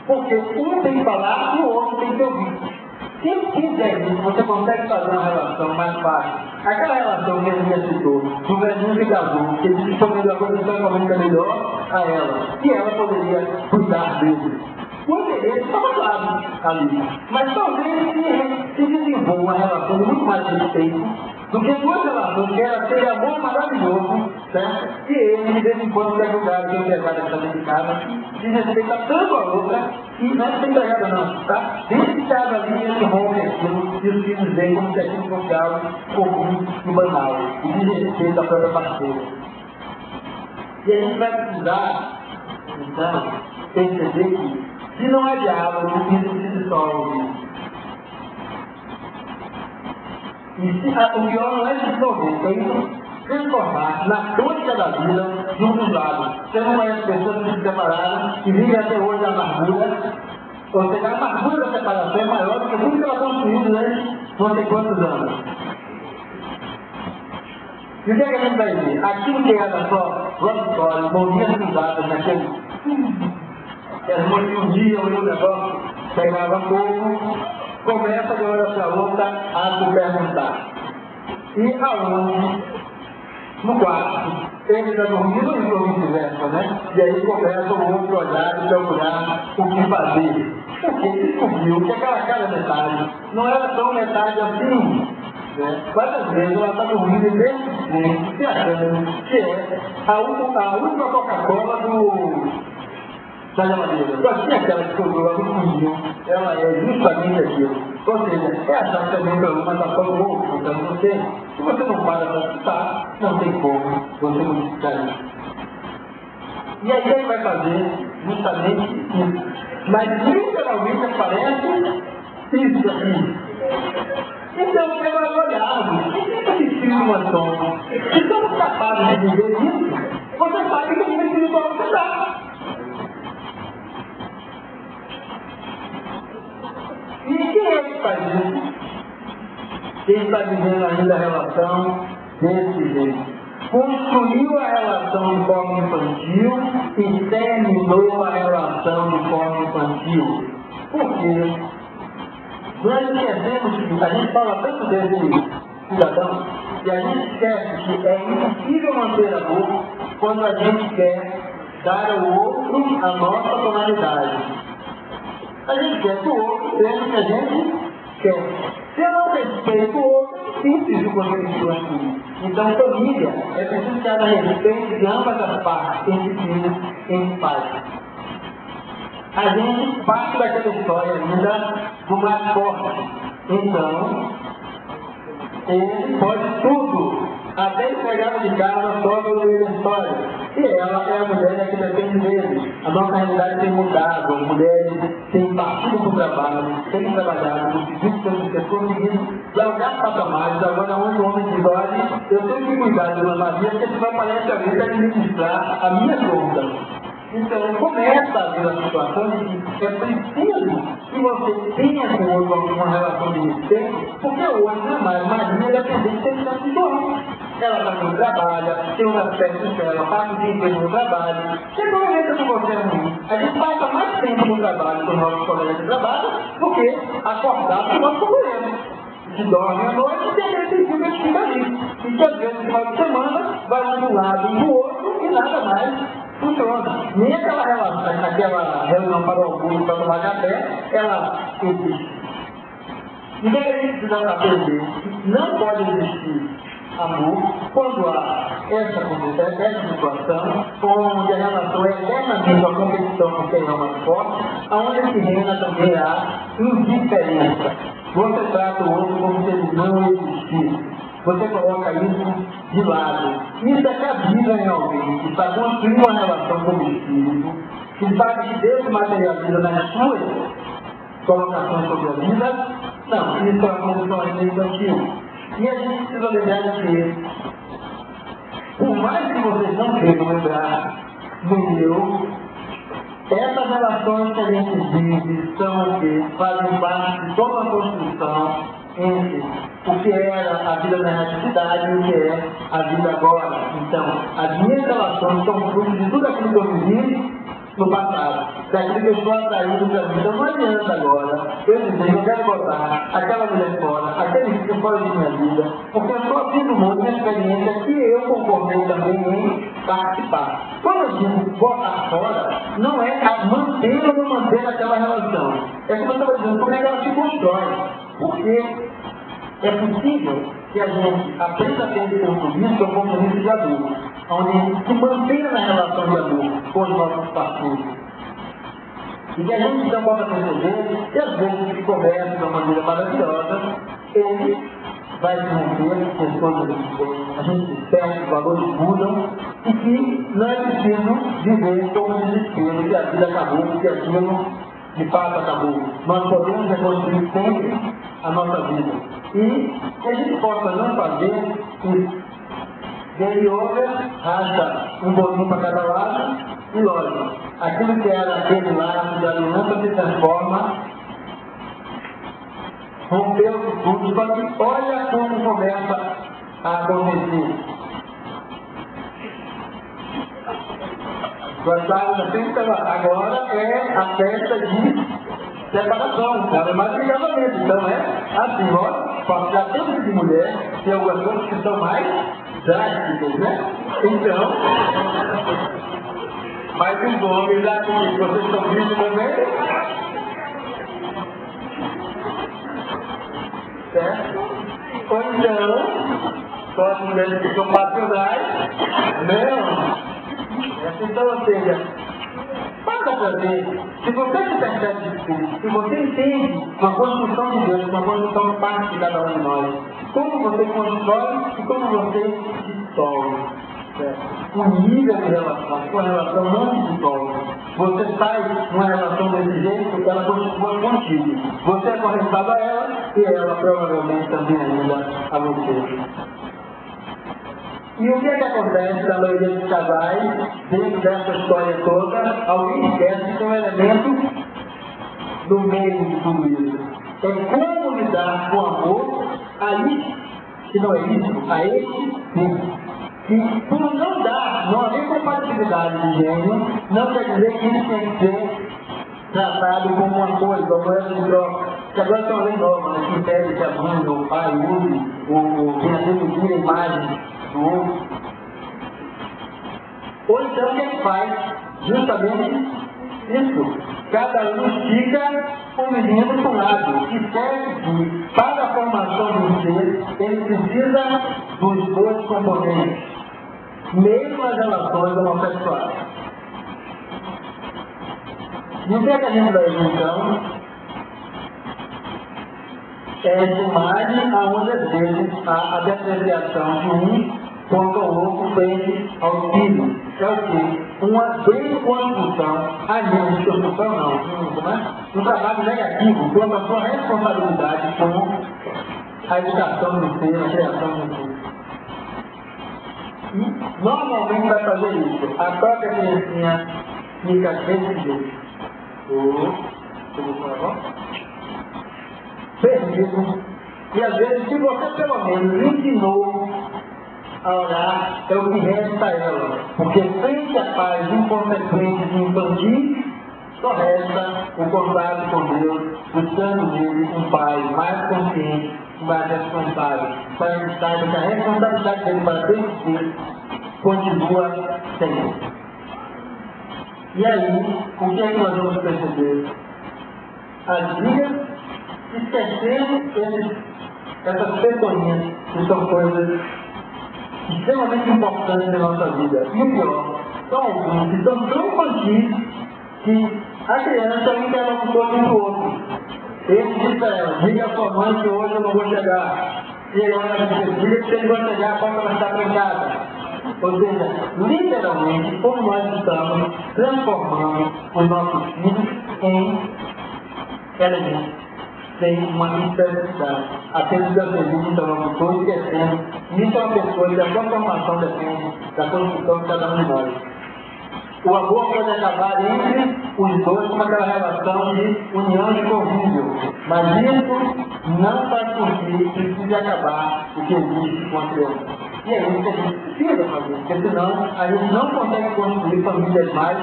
porque um tem que falar e o outro tem que ouvir. Se quiser isso, você consegue fazer uma relação mais fácil. Aquela relação que a gente citou, do velhinho que casou, que ele disse que foi a condição econômica melhor a ela, e ela poderia cuidar dele. O interesse estava claro ali. Mas talvez se desenvolva uma relação de muito mais respeito do que duas relações que era aquele amor maravilhoso, certo? E ele, de vez em quando, quer julgar que eu pegar essa dedicada, desrespeita tanto a outra, e não é sem pegada não, tá? Desde que estava ali, ele rompe aquilo, e os filhos veem como se aquilo fosse algo comum e banal, e desrespeita a própria parceira. E a gente vai precisar, então, perceber que, se não é diálogo, isso se dissolve. E o pior não é dissolver, é isso transformar na crônica da vida de um dos lados. Você não conhece pessoas que se separaram e vivem até hoje a amargura. Ou seja, a amargura da separação é maior do que tudo que ela construiu durante não sei quantos anos. E o que é que a gente vai ver? Aquilo que era só love story, movimentos cruzados naquele... Elas morriam um dia, olhou o negócio, pegava fogo, começa de uma hora para outra a se perguntar. E aonde? No quarto. Ele está dormindo e o vice-versa, né? E aí começa o outro olhar e procurar o que fazer. Porque ele descobriu que aquela metade não era tão metade assim. Né? Quantas vezes ela está dormindo e mesmo se achando que é a última Coca-Cola da geladeira. Só tinha aquela que sobrou lá no fundinho, ela é justamente aquilo. Ou seja, é achar que também o problema está todo louco. Então se você não para para escutar, não tem como você modificar isso. E aí ele vai fazer justamente isso. Mas literalmente aparece isso aqui. Então, você vai olhar, esse espírito maçom, se estamos capazes de viver isso, você sabe que o espiritual você está. E quem é que faz isso? Quem está vivendo ainda a relação desse jeito? Construiu a relação de forma infantil e terminou a relação de forma infantil. Por quê? Nós esquecemos que a gente fala tanto desse cidadão e a gente esquece que é impossível manter amor quando a gente quer dar ao outro a nossa tonalidade. A gente quer que o outro seja o que a gente quer. Se eu não respeito o outro, é simples o conceito aqui. Então, família é preciso que haja respeito de ambas as partes, entre filhos e entre pais. A gente parte daquela história ainda do mais forte. Então, ele pode tudo, até empregada de casa só pelo meio da história. E ela é a mulher que depende dele. A nossa realidade tem mudado, as mulheres têm partido para o trabalho, têm trabalhado, conseguido conseguido galgar patamares. Agora, onde o homem diz, olha, eu tenho que cuidar de uma magia, porque senão aparece alguém para administrar a minha conta. Então, começa a ver a situação de que é preciso que você tenha com o outro uma relação de respeito, porque hoje não é mais Maria dependente de ser de dono. Ela está no trabalho, tem um aspecto dela, passa o dia inteiro no trabalho. Chega um momento que você é ruim. A gente passa mais tempo no trabalho com os nossos colegas de trabalho do que acordado com o nosso companheiro. Que dorme à noite e tem esse filme que fica ali. E que às vezes no final de semana vai de um lado e do outro e nada mais funciona. Nem aquela relação, naquela reunião para o almoço, para tomar café, ela existe. Então a gente precisa aprender que não pode existir amor quando há essa situação, onde a relação é eternamente uma competição com quem é mais forte, onde se reina também a indiferença. Você trata o outro como se ele não existisse. Você coloca isso de lado. Isso é cabível em alguém que está construindo uma relação com o Espírito, que sabe que Deus materializa nas suas colocações sobre a vida. Não, isso é uma condição infantil. E a gente precisa lembrar que, por mais que vocês não queiram lembrar do meu, essas relações que a gente vive são o que fazem parte de toda a construção entre o que era a vida na atividade e o que é a vida agora. Então, as minhas relações são fruto de tudo aquilo que eu vivi no passado, daquilo que eu estou atraindo para mim. Então não adianta agora eu dizer, eu quero botar aquela mulher fora, aquele filho fora de minha vida, porque eu estou abrindo muito uma experiência que eu concordei também em participar. Quando eu digo botar fora, não é manter ou não manter aquela relação. É como eu estava dizendo, como é que ela se constrói. Porque é possível que a gente aprenda a ter esse compromisso, que é o compromisso de adulto, onde a gente se mantenha na relação de adulto com os nossos parceiros. E que a gente então possa perceber que às vezes se conversa de uma maneira maravilhosa, ele vai se romper, que as coisas a gente se perde, os valores mudam, e que não é preciso viver como desespero, que a vida acabou, que aquilo de fato acabou. Nós podemos reconstruir sempre a nossa vida. E que a gente possa não fazer isso. Game over, racha um pouquinho para cada lado, e lógico, aquilo que era aquele lado de aliança se transforma, rompeu tudo, só que olha como começa a acontecer. Gostaram da festa? Agora é a festa de separação, nada mais que casamento. Então é assim, ó, já temos de mulher, tem algumas coisas que são mais drásticas, né? Então, mas os homens aqui, vocês estão vivos também? Certo? Ou então, só as mulheres que são passionais, não. Então, ou seja, para ver, se você se percebe de tudo, se você entende uma construção de Deus, uma construção de parte de cada um de nós, como você constrói e como você dissolve. O nível de relação, sua relação não se dissolve. Você sai numa relação desse jeito porque ela continua contigo. Você é conectado a ela e ela provavelmente também ainda a você. E o que é que acontece na maioria dos casais, dentro dessa história toda? Alguém esquece que tem um elemento no meio de tudo isso. É como lidar com o amor aí, que não é isso, a esse sim. E por não dar, não haver compatibilidade de gênero, não quer dizer que isso tem que ser tratado como uma coisa, uma moeda de troca. Que agora tem uma lei nova, né, que impede que a mãe ou o pai use ou venha reduzir a imagem do outro. Ou então o que ele faz? Justamente isso. Cada um estica o menino para um lado. E serve que, para a formação do ser, ele precisa dos dois componentes, mesmo as relações homossexuais. E o que é que a gente vai ver então? É essa imagem onde às vezes há a depreciação de um quanto ao outro frente ao filho. É o quê? Uma desconstrução, a nível de construção não, um trabalho negativo quanto à sua responsabilidade com a educação do ser, a criação do ser. E normalmente vai fazer isso. A própria criancinha fica desse jeito. Perdido. E às vezes, se você pelo menos ensinou a orar, é o que resta a ela. Porque frente a pais inconsequentes e infantis, só resta o contato com Deus, buscando nele um pai mais consciente, mais responsável, para que saiba que a responsabilidade dele para ter continua sempre. E aí, o que é que nós vamos perceber? As vidas, esquecendo essas pessoinhas que são coisas extremamente importantes na nossa vida. E o pior, são alguns que são tão infantis que a criança interlocutor do outro. Ele diz para ela, diga a sua mãe que hoje eu não vou chegar. E ela diz, diga que você não vai chegar, a porta vai estar trancada. Ou seja, literalmente, como nós estamos transformando os nossos filhos em elementos, sem uma necessidade. Aqueles que acreditam então no futuro, esquecendo, isso é uma pessoa que a sua formação depende da construção de cada um de nós. O amor pode acabar entre os dois com aquela relação de união de convívio, mas isso não faz com que precise acabar o que existe com a criança. E é isso que a gente precisa fazer, porque senão a gente não consegue construir famílias mais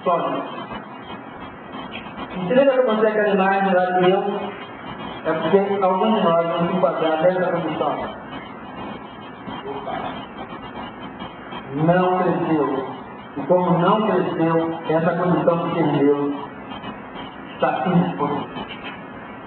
sólidas. E se lembra que eu consegue animar no lado meu, é porque alguns de nós vamos se enquadrar nessa condição. Não cresceu. E como não cresceu, essa condição que perdeu está indisponível.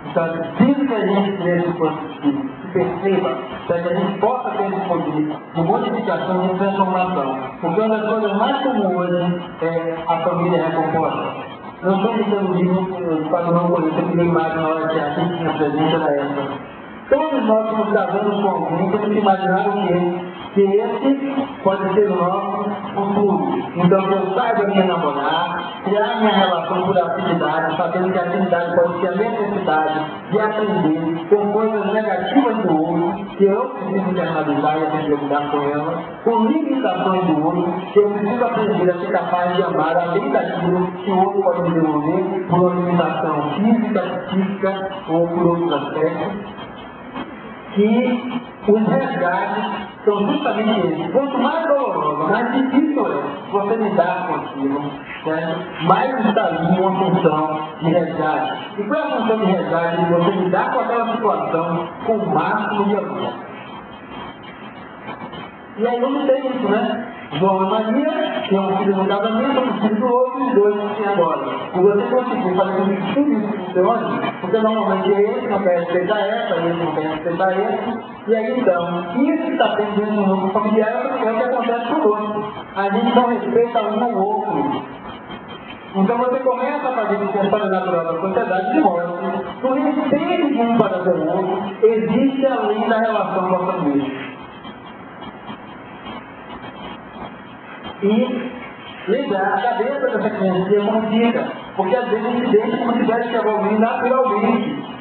Então, é preciso que a gente cresça enquanto filho, que perceba, para que a gente possa ter esse poder de modificação e de transformação. Porque uma das coisas mais comuns hoje é a família recomposta. Não estou dizendo livro para não conhecer que nem mais na hora que a gente tinha presente na época. Todos nós nos casamos com alguém, temos que imaginar o quê? Que esse pode ser o nosso futuro. Então, que eu saiba me namorar, criar minha relação por afinidade, sabendo que a afinidade pode ser a necessidade de aprender com coisas negativas do outro, que eu preciso internalizar e aprender a lidar com ela, com limitações do outro, que eu preciso aprender a ser capaz de amar além daquilo que o outro pode me devolver por uma limitação física, psíquica ou por outros aspectos. Que os resgates são justamente esses. Quanto mais doloroso, mais difícil é você lidar com aquilo, certo? Mais está ali uma função de resgate. E qual é a função de resgate? Você lidar com aquela situação com o máximo de amor. E aí vamos ter isso, né? João e Maria, que é um filho no casamento, um filho do outro, e dois que tem agora. E você conseguir fazer tudo isso funcione, porque normalmente esse não quer respeitar essa, esse não quer respeitar esse, e aí então, isso que está tendo dentro do núcleo familiar é o que acontece conosco. A gente não respeita um ao outro. Então você começa a fazer isso que é natural da sociedade de modo que o respeito de um para o outro existe além da relação com a família. E lembrar a cabeça dessa criança como fica, porque às vezes a gente deixa como se tivesse que evoluir naturalmente.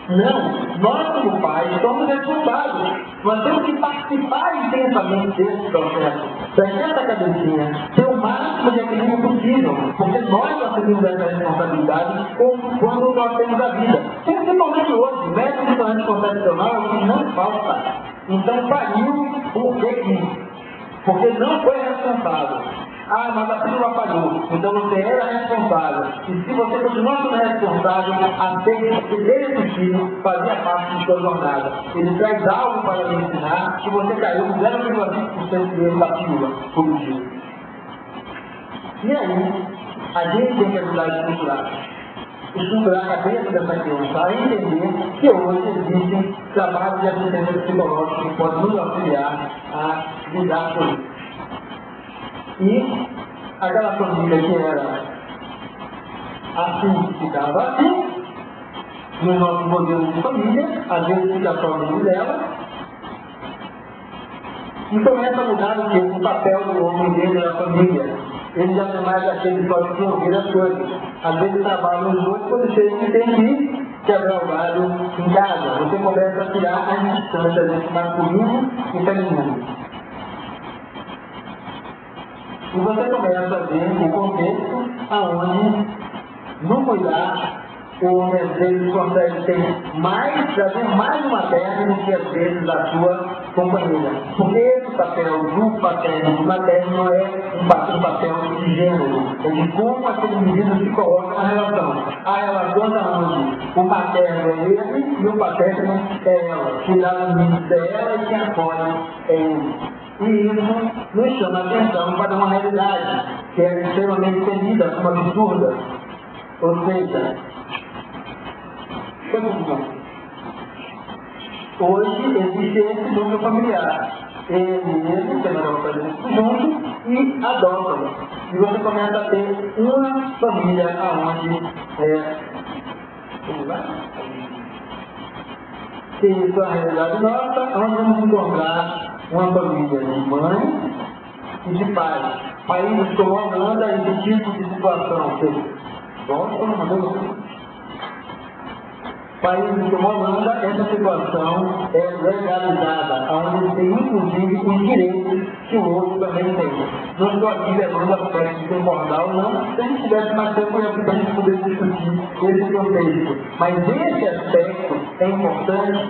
Não, nós como pais somos responsáveis. Nós temos que participar intensamente desse processo, para que essa cabecinha tenha o máximo de equilíbrio possível, porque nós assumimos essa responsabilidade quando nós temos a vida. Principalmente hoje, método anticoncepcional é o que não falta. Então pariu porque quis. Porque não foi responsável. Ah, mas a pílula falhou. Então você era responsável. E se você continuar sendo responsável, aceite que esse filho fazia parte de sua jornada. Ele traz algo para lhe ensinar que você caiu com 0,5% dele da pílula todo dia. E aí, a gente tem que ajudar a estruturar a cabeça dessa criança, a entender que hoje existem trabalhos de assistência psicológica que podem nos auxiliar a lidar com isso. E aquela família que era assim, ficava assim, no nosso modelo de família, às vezes fica só dentro dela, e começa a mudar o papel do homem dentro da família. Ele já não é mais aquele que pode resolver as coisas. Às vezes trabalham os dois, quando chega e tem que quebrar o galho em casa. Você começa a tirar a distância desse masculino e feminino. E você começa a ver o contexto aonde, no cuidar, o homem às vezes consegue ter trazer mais uma terra do que às vezes a sua companheira. Porque esse papel do paterno e do materno não é um papel de gênero, é de como aquele indivíduo se coloca na relação. A relação onde o materno é ele e o paterno é ela. Cuidar do menino é ela e quem acolhe é ele. E isso nos chama a atenção para uma realidade que é extremamente temida como absurda. Ou seja, hoje existe esse núcleo familiar. Ele terminaram fazendo isso junto e adotam. E você começa a ter uma família aonde que isso é a realidade nossa, onde vamos encontrar uma família de mãe e de pai. Países como a Holanda, esse tipo de situação. Países como a Holanda, essa situação é legalizada, onde tem inclusive os direitos que o outro também tem. Não estou aqui levando aspecto de concordar ou não, se a gente tivesse mais tempo para a gente poder discutir esse contexto. Mas esse aspecto é importante.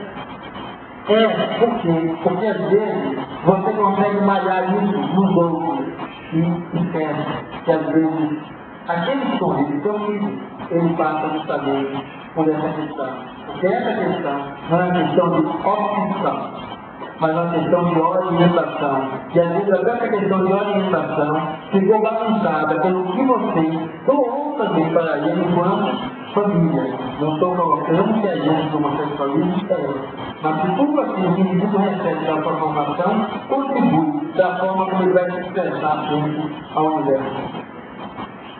Porque às vezes você consegue malhar isso nos outros e esquece que às vezes aquele que convive seu filho, ele passa justamente por essa questão. Porque essa questão não é uma questão de opção, mas é uma questão de orientação. E às vezes até essa questão de orientação ficou bagunçada pelo que você doou também para ele enquanto família. Não estou colocando que a gente do homossexualismo é, mas que tudo aquilo que o indivíduo recebe da sua formação contribui da forma como ele vai se expressar frente ao universo.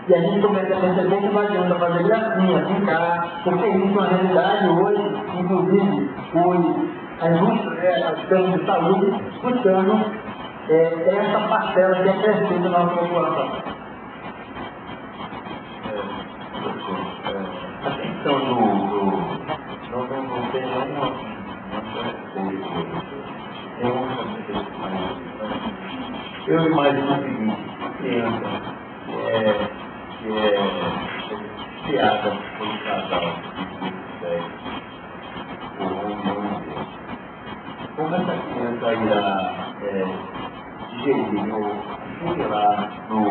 E a gente começa a perceber que não adianta fazer gracinha, brincar, porque isso é uma realidade hoje, inclusive hoje, a indústria, as questões de saúde, buscando essa parcela que é crescente na nossa população. A questão não tem nenhuma eu imagino o seguinte, criança que é criada por um casal como essa criança irá digerir ou assimilar no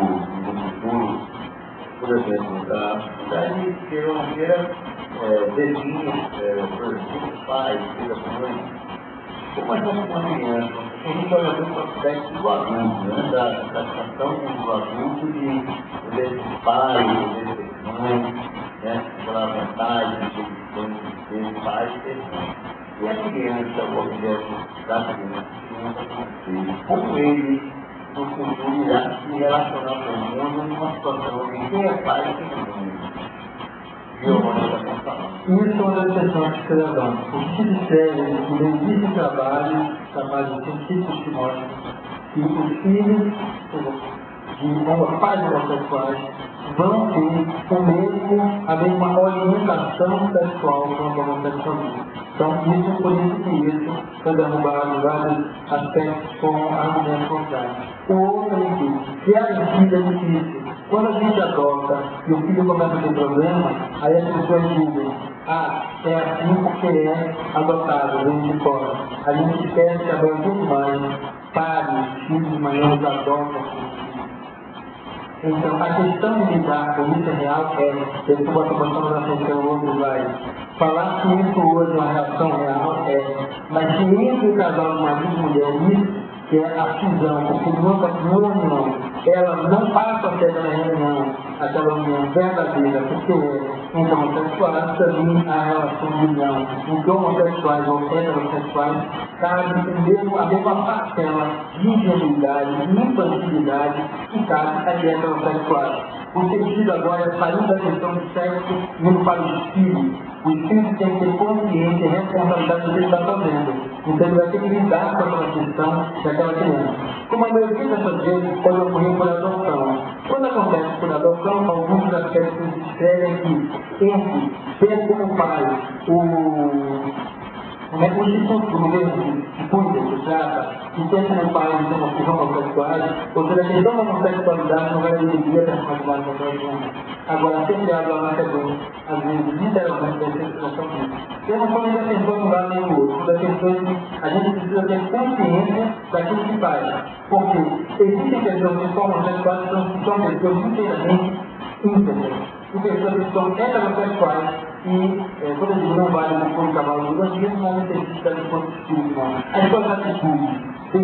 futuro, por exemplo, daí ter uma maneira dedinhos, por exemplo, pais, mães, como é que uma criança, a gente olha muito para o aspecto do adulto, né? Da satisfação do adulto de poder ser pai, poder ser mãe, né? Pela vontade de ser pai e ser mãe. E a criança, o objeto da criança, como ele no futuro irá se relacionar com o mundo numa situação em que quem é pai e quem é mãe. Isso é uma das questões que se levanta. O que disserem que existe trabalhos científicos que mostram que os filhos de pais homossexuais vão ter a mesma orientação sexual quanto a homossexualismo. Então, isso por isso que isso foi derrubado em vários aspectos com argumentos contrários. O outro é que criar um filho é difícil. Quando a gente adota e o filho começa a ter problema, aí as pessoas dizem, é assim porque é adotado, vem de fora. A gente esquece que agora muito mais pais, filhos, maiores adotam. Então, a questão de lidar com isso real eu estou botando na frente pelo outro vai. Falar que isso hoje é uma reação real mas que entre o casal de marido e mulher, isso que é a cisão, porque numa união, ela não passa a ser aquela união verdadeira, porque entre homossexuais também há relação de união. Entre homossexuais ou heterossexuais, cabe a mesma parcela de ingenuidade, de infantilidade que cabe a heterossexuais. O sentido agora é sair da questão do sexo e indo para o espírito. O espírito tem que ter consciência e responsabilidade do que ele está fazendo. Então ele vai ter que lidar com aquela questão daquela criança. Como a maioria dessas vezes pode ocorrer por adoção. Quando acontece por adoção, alguns aspectos escrevem que entre ter como pai como é que o Instituto mesmo que cuida, que trata, que pensa no pai de homossexuais, ou seja, a questão da homossexualidade não vai dividir a personalidade da pessoa. Agora, sempre abre a marcador, às vezes, literalmente, da interpretação disso. Eu não estou nem defendendo um lado nem o outro, estou defendendo que a gente precisa ter consciência daquilo que faz. Porque existem pessoas que são homossexuais que são pessoas inteiramente íntegras. E pessoas que são heterossexuais e, quando eu digo não vale do corpo cavalo do bandido, não necessita de positivo, não. As suas atitudes tem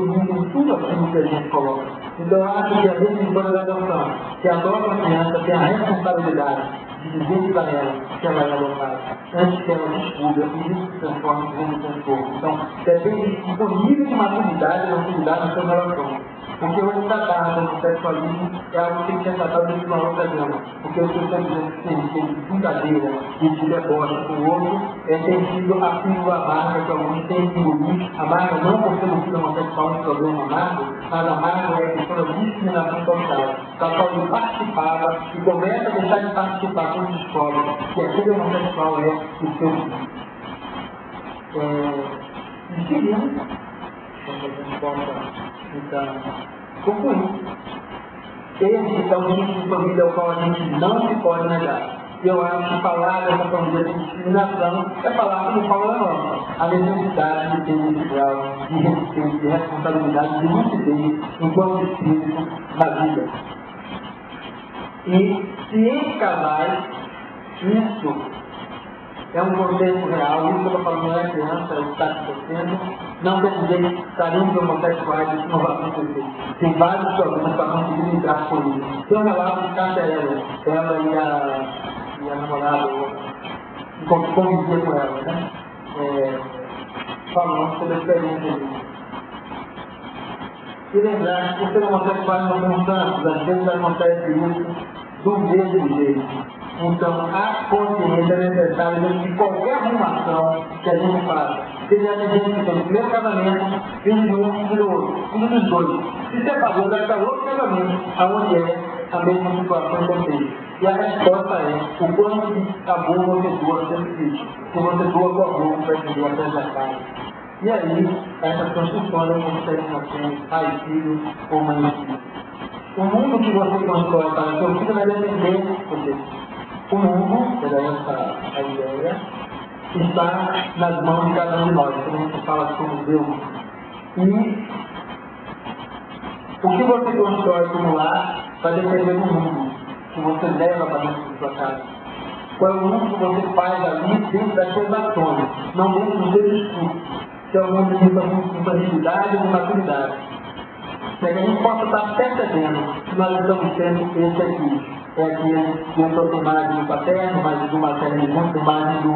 tudo aquilo que a gente coloca. Então, eu acho que a definição da adoção, que adota a criança, tem a responsabilidade de dizer para ela que ela é adotada, antes que ela descubra e isso se transforme em transformo. Então, depende do nível de maturidade e autoridade da sua relação. Porque hoje tratar do homossexualismo é algo que tem que ser tratado de uma outra gama. Porque os seus sentimentos de brincadeira e de deboche com o outro tem sido a pílula amarga que alguns têm que engolir. A marca não por ser um filho homossexual um problema amargo, mas a marca é a questão da discriminação social. Da qual ele participava e começa a deixar de participar quando descobre que aquele homossexual é o seu filho. E seguimos, quando a gente possa então concluir. Esse é um tipo de família ao qual a gente não se pode negar. E eu acho que falar dessa família de discriminação é falar como fala a nossa. A necessidade de ter esse grau de respeito, de responsabilidade, de lucidez enquanto espírito na vida. E se em casais, isso é um contexto real, isso que eu estou falando não é criança, é o que está acontecendo, não quer dizer que estaremos homossexuais, isso não vai acontecer. Tem vários problemas para conseguir lidar com isso. Tem um relato de Caterina, ela e a namorada, convivia com ela, né? Falando sobre a experiência disso. E lembrar que por ser homossexuais não são santos, às vezes acontece isso do mesmo jeito. Então, a consciência é necessária de qualquer arrumação que a gente faça. Seja a gente que tem o primeiro casamento, filho de um, filho do outro, filho dos dois. Se separou, vai para outro casamento, aonde é a mesma situação que eu tenho. E a resposta é, o quanto de amor você doa sempre existe. Se você doa com amor, vai viver a preservar. E aí, essas construções não conseguem nascer pai, filho ou mãe e filho. O mundo que você constrói para seu filho vai depender de você. O mundo, era essa a ideia, está nas mãos de cada um de nós. Quando a gente fala como Deus. E o que você constrói como lar vai depender do mundo que você leva para dentro da sua casa. Qual é o mundo que você faz ali dentro das suas ações, não dentro do seu discurso. Se é o mundo de infantilidade ou de maturidade. Para que a gente possa estar percebendo que nós estamos tendo esse aqui. É aquele que eu estou imagem do paterno, imagem do materno, imagem do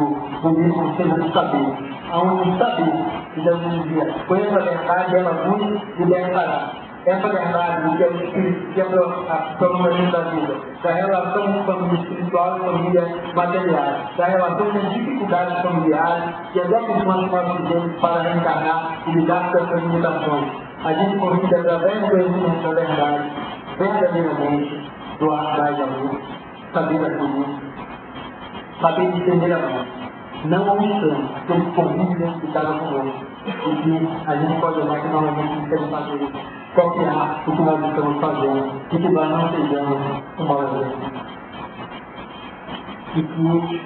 livro, seja do saber. Aonde o saber, que Jesus dizia, conheça a verdade, ela vos libertará. Essa verdade, que é o espírito, que é a prolongamento da vida, da relação com família espiritual e família material, da relação com as dificuldades familiares e as opções que nós fizemos para reencarnar e lidar com essas limitações. A gente consiga, através do conhecimento da verdade, verdadeiramente, doar mais amor, saber acolher, saber estender a mão. Não ao instante, porque ele convive dentro de casa conosco. E que a gente pode olhar que normalmente não queremos fazer copiar o que nós estamos fazendo e que nós não sejamos um mau exemplo. E que,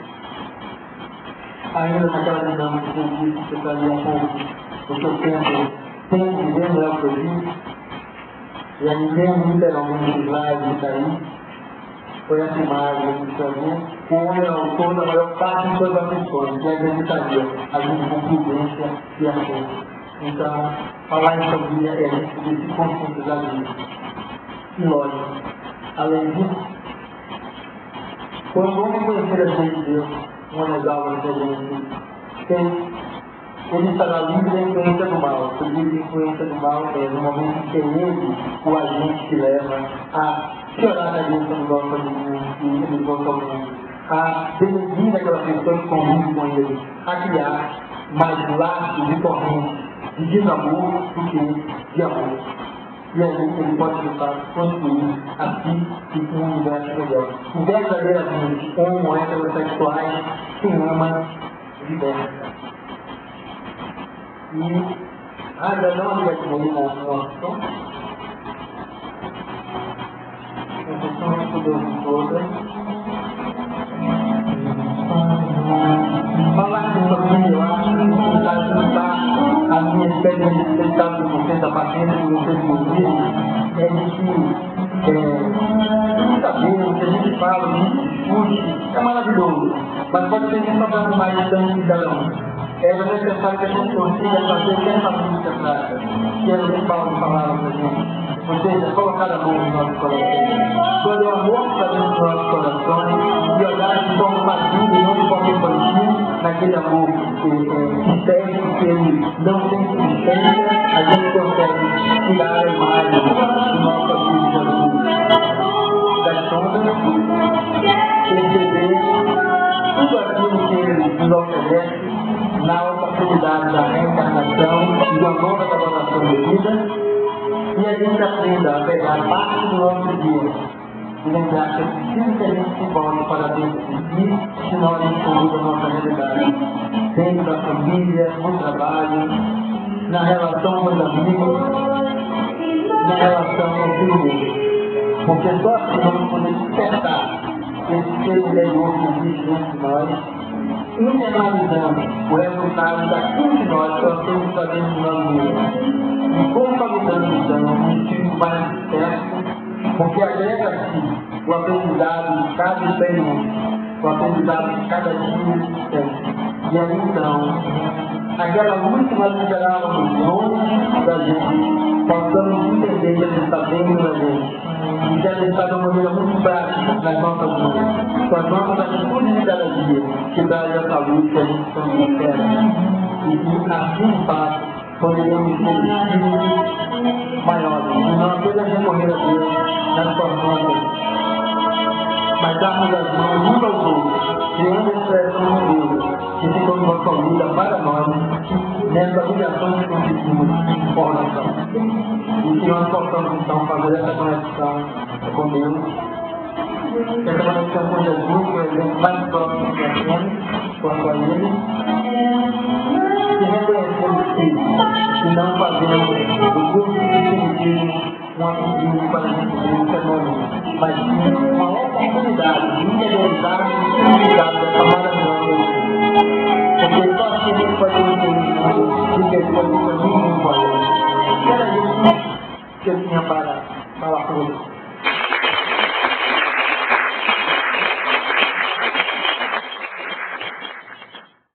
ainda naquela dinâmica que eu disse que eu fazia um pouco, o que eu tento viver, não é o que eu disse, e aí vem literalmente os lives daí, foi essa imagem que eu vi, com o autor da maior parte de suas aflições, que é a acreditaria, agindo com prudência e ação. Então, falar em família é a gente poder se conscientizar disso. E lógico, além disso, quando o homem conhecer a lei de Deus, uma das aulas que a gente tem, ele estará livre da influência do mal. Eu digo que a influência do mal é no momento em que ele, o agente que leva a piorar a cabeça do nosso amigo e ele volta ao mundo, a denegrir aquela pessoa que convive com ele, a criar mais laços e correntes de desamor do que de amor. E aí ele pode, de fato, construir assim e um universo melhor. Verdadeiramente, homo heterossexuais se amam liberta. E ainda não ligadinha aí na nossa som. Vocês são estudando todas. Falar com família, eu acho que tentar juntar a minha experiência de tentar com vocês, a paciência que vocês me ouviram, é de que saber o que a gente fala, o que a gente discute, é maravilhoso, mas pode ser que nós vamos mais distante de cada um. É necessário que a gente consiga fazer o que essa música trata, que é o que Paulo falava para a gente. Ou seja, colocar amor no nosso coração. Quando o amor está dentro dos nossos corações, e olhar de forma madura e não de forma infantil, naquele amor externo, que ele não tem existência, a gente consegue tirar a imagem do nosso amigo Jesus das sombras, perceber tudo aquilo que ele nos oferece na oportunidade da reencarnação e da nova colocação de vida. E a gente aprenda a pegar parte do nosso dia e lembrar que é preciso que a gente se volte para dentro de si, senão a gente conduz a nossa realidade. Dentro da família, no trabalho, na relação com os amigos, na relação com o filho. Porque só assim vamos poder despertar esse ser interior que existe dentro de nós, internalizando o resultado daquilo que nós estamos fazendo de nós mesmos. E consolidando então um estilo mais certo, porque agrega-se o aprendizado de cada experiência, o aprendizado de cada dia existente. E aí então, aquela luz que nós esperávamos longe da gente, possamos entender que ele está dentro da gente. E que ele está de uma maneira muito prática nas nossas mãos, com as nossas atitudes de cada dia, que traz essa luz que a gente tanto espera. E que assim faz, poderemos ter espíritos maiores, e não apenas recorrer a Deus nas suas mãos, mas darmos as mãos uns aos outros, criando a expressão de Deus, que se torna uma família para nós, nessa ligação que conseguimos por oração. E que nós possamos então fazer essa conexão com Deus, essa conexão com Jesus, que é o exemplo mais próximo que nós temos, quanto a Ele, e reconhecemos Cristo, e não fazemos do curso de Espiritismo um apelido para a gente ver o fenômeno, mas sim uma oportunidade de interiorizar o significado dessa maravilhosa. Porque só assim a gente pode entender de pessoas que caminham com a gente. Era isso que eu tinha para falar com vocês.